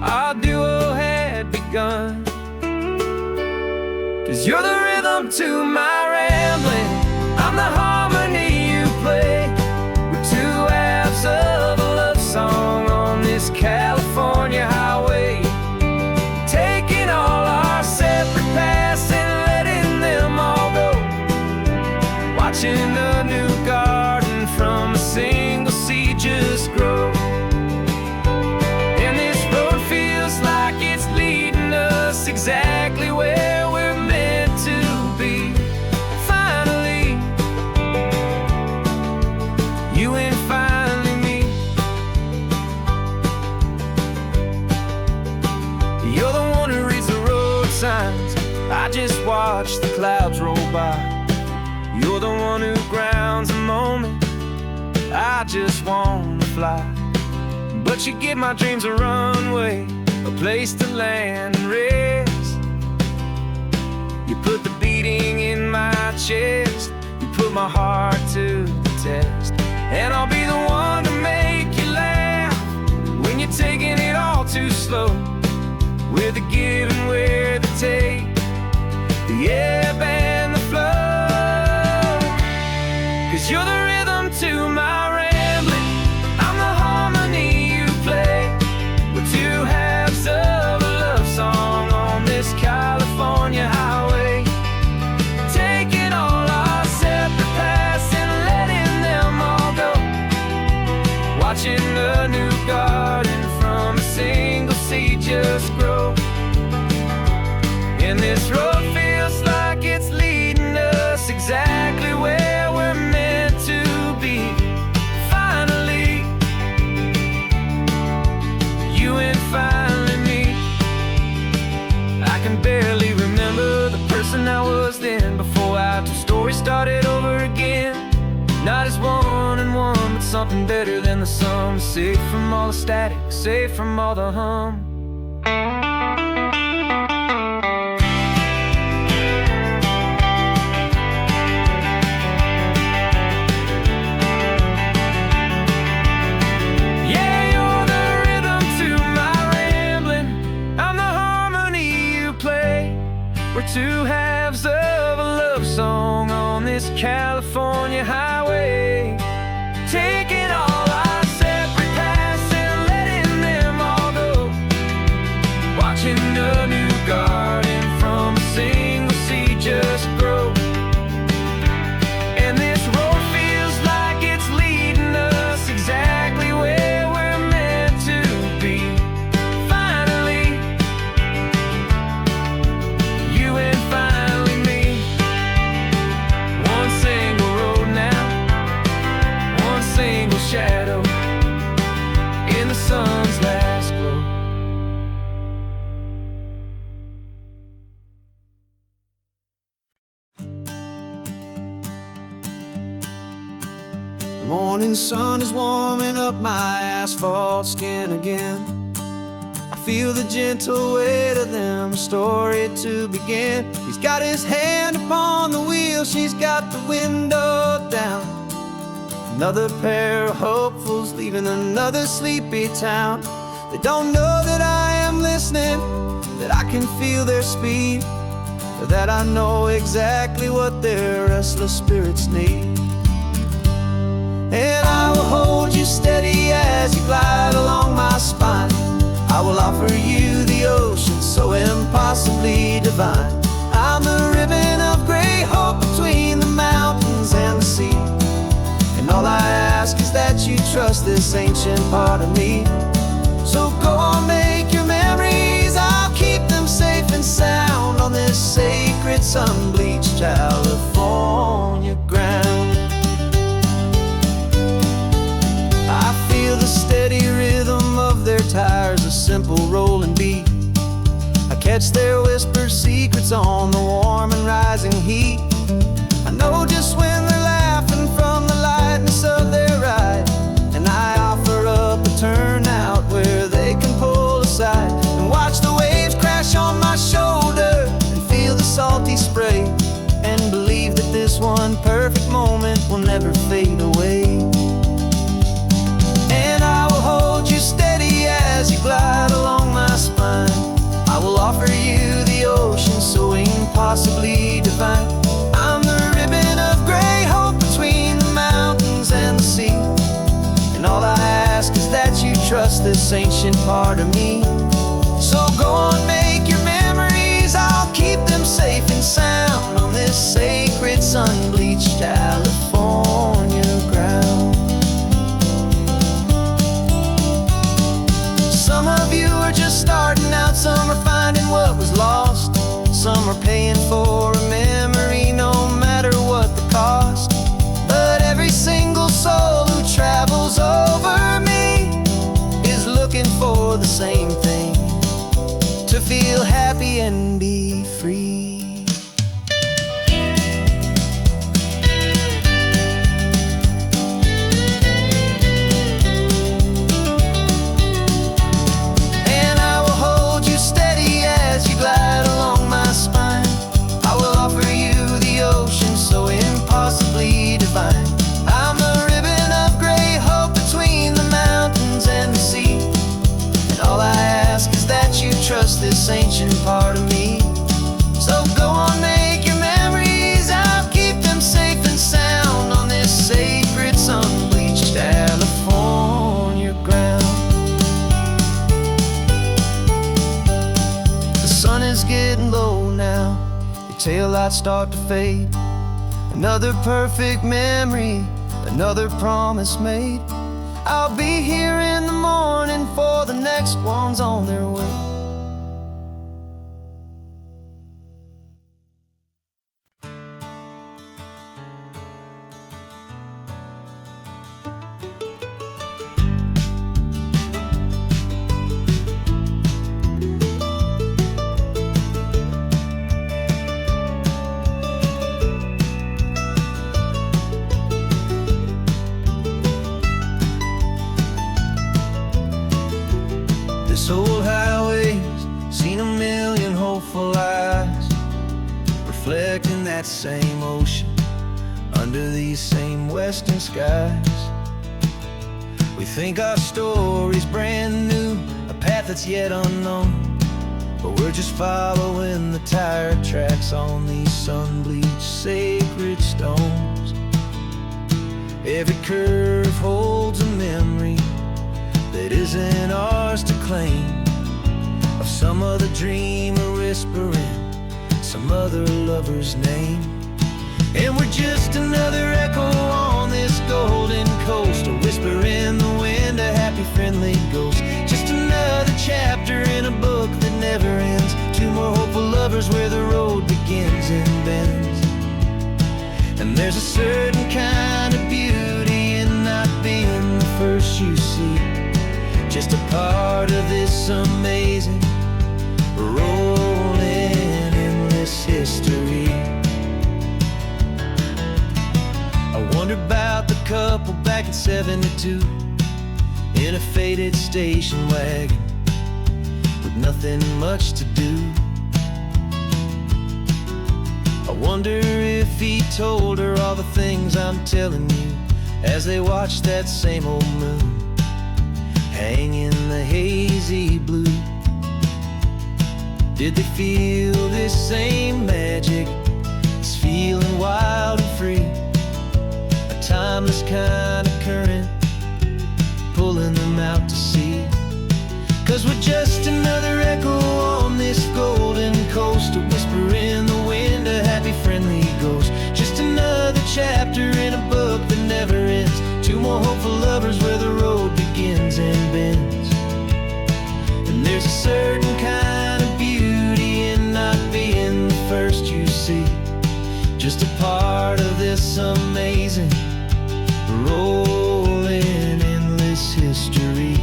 our duo had begun. 'Cause you're the rhythm to my rambling, I'm the harmony you play. We're two halves of a love song on this California highway, taking all our separate paths and letting them all go, watching a new garden from a single seed just grow. And this road feels like it's leading us exactly where we're meant to be. I just watch the clouds roll by. You're the one who grounds the moment. I just wanna fly, but you give my dreams a runway, a place to land and rest. You put the beating in my chest, you put my heart to the test. And I'll be the one to make you laugh when you're taking it all too slow. We're the give and we're the take, the ebb and the flow. 'Cause you're the rhythm to my rambling, I'm the harmony you play. We're two halves of a love song on this California highway, taking all our separate paths and letting them all go. Watching a new garden from a single seed just grow. And this road feels like it's leading us exactly where we're meant to be. Finally, you and finally me. I can barely remember the person I was then, before our two stories started over again. Not as one and one, but something better than the sum. Safe from all the static, safe from all the hum. We're two halves of a love song on this California highway, taking all our separate paths and letting them all go. Watching a new garden from a single seed just grow. And this road feels like it's leading us exactly where we're meant to be. Finally, you and finally me. One single road now, one single shadow in the sun's last glow. The morning sun is warming up my asphalt skin again. I feel the gentle weight of them, a story to begin. He's got his hand upon the wheel, she's got the window down. Another pair of hopefuls leaving another sleepy town. They don't know that I am listening, that I can feel their speed, or that I know exactly what their restless spirits need. And I will hold you steady as you glide along my spine. I will offer you the ocean so impossibly divine. I'm the ribbon of gray hope between the mountains and the sea. And all I ask is that you trust this ancient part of me. So go on, make your memories, I'll keep them safe and sound on this sacred sun-bleached California ground. I feel the steady rhythm of their tires, a simple rolling beat. I catch their whispered secrets on the warm and rising heat. I know just when they're laughing from the lightness of their ride, and I offer up a turnout where they can pull aside and watch the waves crash on my shoulder and feel the salty spray, and believe that this one perfect moment will never fade away. And I will hold you steady as you glide along my spine. I will offer you the ocean so impossibly divine. I'm the ribbon of gray hope between the mountains and the sea. And all I ask is that you trust this ancient part of me. So go on, make your memories, I'll keep them safe and sound on this sacred sun-bleached California ground. Some of you are just starting out, some are finding what was lost, some are paying for a memory no matter what the cost. But every single soul who travels over me is looking for the same thing, to feel happy and be free. taillights start to fade. Another perfect memory, another promise made. I'll be here in the morning for the next ones on their way. This old highway's seen a million hopeful eyes, reflecting that same ocean under these same western skies. We think our story's brand new, a path that's yet unknown, but we're just following the tire tracks on these sun-bleached sacred stones. Every curve holds a memory that isn't ours to claim, of some other dreamer whispering some other lover's name. And we're just another echo on this golden coast, a whisper in the wind, a happy friendly ghost. Just another chapter in a book that never ends. Two more hopeful lovers where the road begins and bends. And there's a certain kind of beauty in not being the first you see, just a part of this amazing, rolling, endless history. I wonder about the couple back in '72 in a faded station wagon with nothing much to do. I wonder if he told her all the things I'm telling you as they watched that same old moon hang in the hazy blue. Did they feel this same magic, this feeling wild and free, a timeless kind of current pulling them out to sea? 'Cause we're just another echo on this golden coast, a whisper in the wind, a happy friendly ghost. Just another chapter in a book that never ends. Two more hopeful lovers where the road begins and bends. And there's a certain kind of beauty in not being the first you see, just a part of this amazing, rolling, endless history.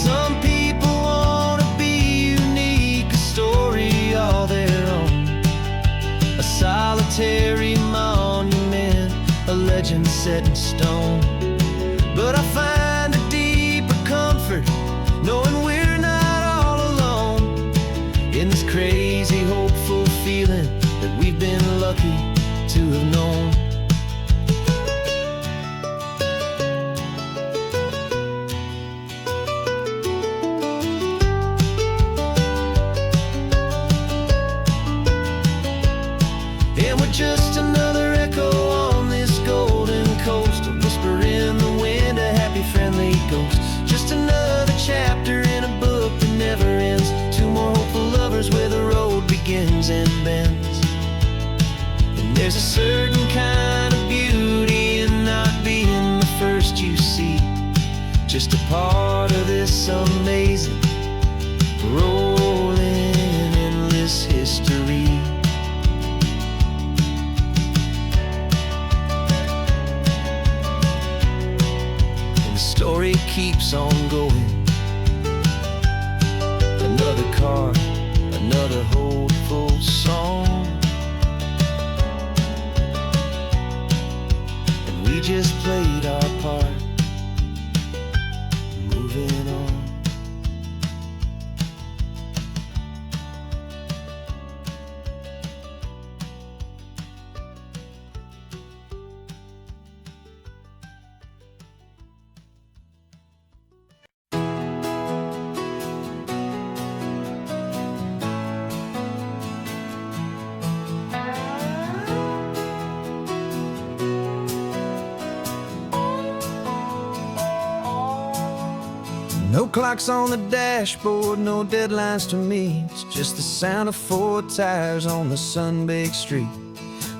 Some people want to be unique, a story all their own, a solitary monument, a legend set in stone. But I find a deeper comfort knowing we're not all alone in this crazy, hopeful feeling that we've been lucky to have known. And we're just another echo on this golden coast, a whisper in the wind, a happy friendly ghost. Just another chapter in a book that never ends. Two more hopeful lovers where the road begins and bends. And there's a certain kind of beauty in not being the first you see, just a part of this amazing, rolling, endless history. Story keeps on going. Another car, another hopeful song, and we just played our part, moving on. No clocks on the dashboard, no deadlines to meet. It's just the sound of 4 tires on the sun-baked street.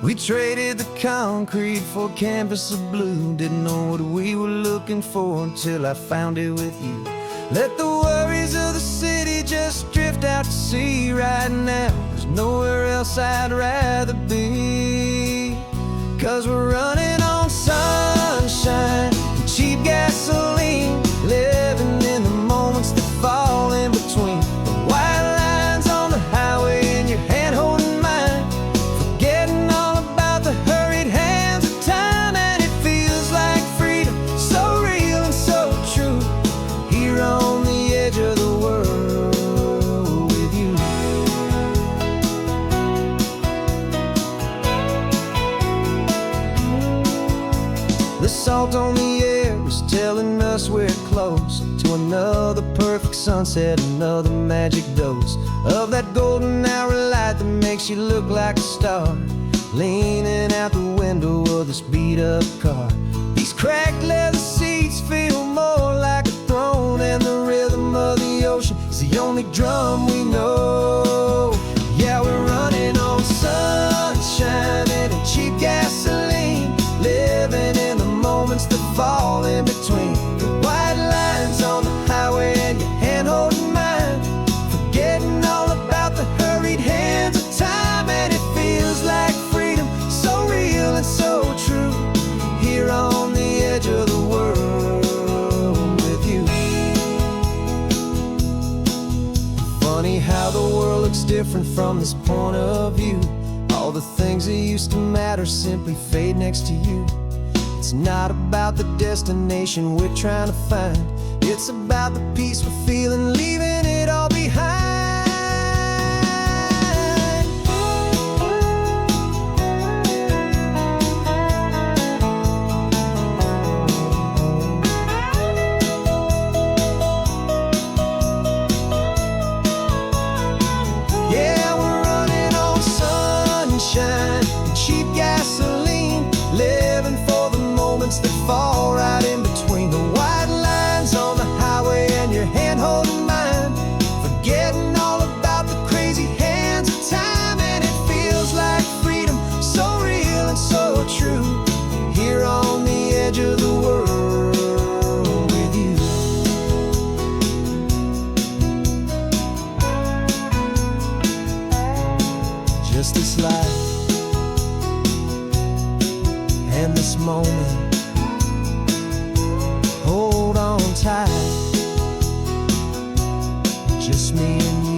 We traded the concrete for a canvas of blue. Didn't know what we were looking for until I found it with you. Let the worries of the city just drift out to sea right now. There's nowhere else I'd rather be. 'Cause we're running on sunshine and cheap gasoline, living in the moments that fall in between. The white lines on the highway and your hand holding mine, forgetting all about the hurried hands of time. And it feels like freedom, so real and so true, here on the edge of the world with you. The salt on the air is telling us we're close to another perfect sunset, another magic dose of that golden hour light that makes you look like a star, leaning out the window of this beat-up car. These cracked leather seats feel more like a throne, and the rhythm of the ocean is the only drum we know. Yeah, we're running on sunshine and cheap gasoline, living in the moments that fall in between. The white lines on the highway and your hand holding mine, forgetting all about the hurried hands of time. And it feels like freedom, so real and so true, here on the edge of the world with you. Funny how the world looks different from this point of view. All the things that used to matter simply fade next to you. It's not about the destination we're trying to find, it's about the peace we're feeling, leaving it all behind. Yeah, we're running on sunshine and cheap gasoline, living for the moments that fall right in between. The white lines on the highway and your hand holding mine, forgetting all about the crazy hands of time. And it feels like freedom, so real and so true, here on the edge of the world with you. Just this life and this moment, hold on tight, just me and you.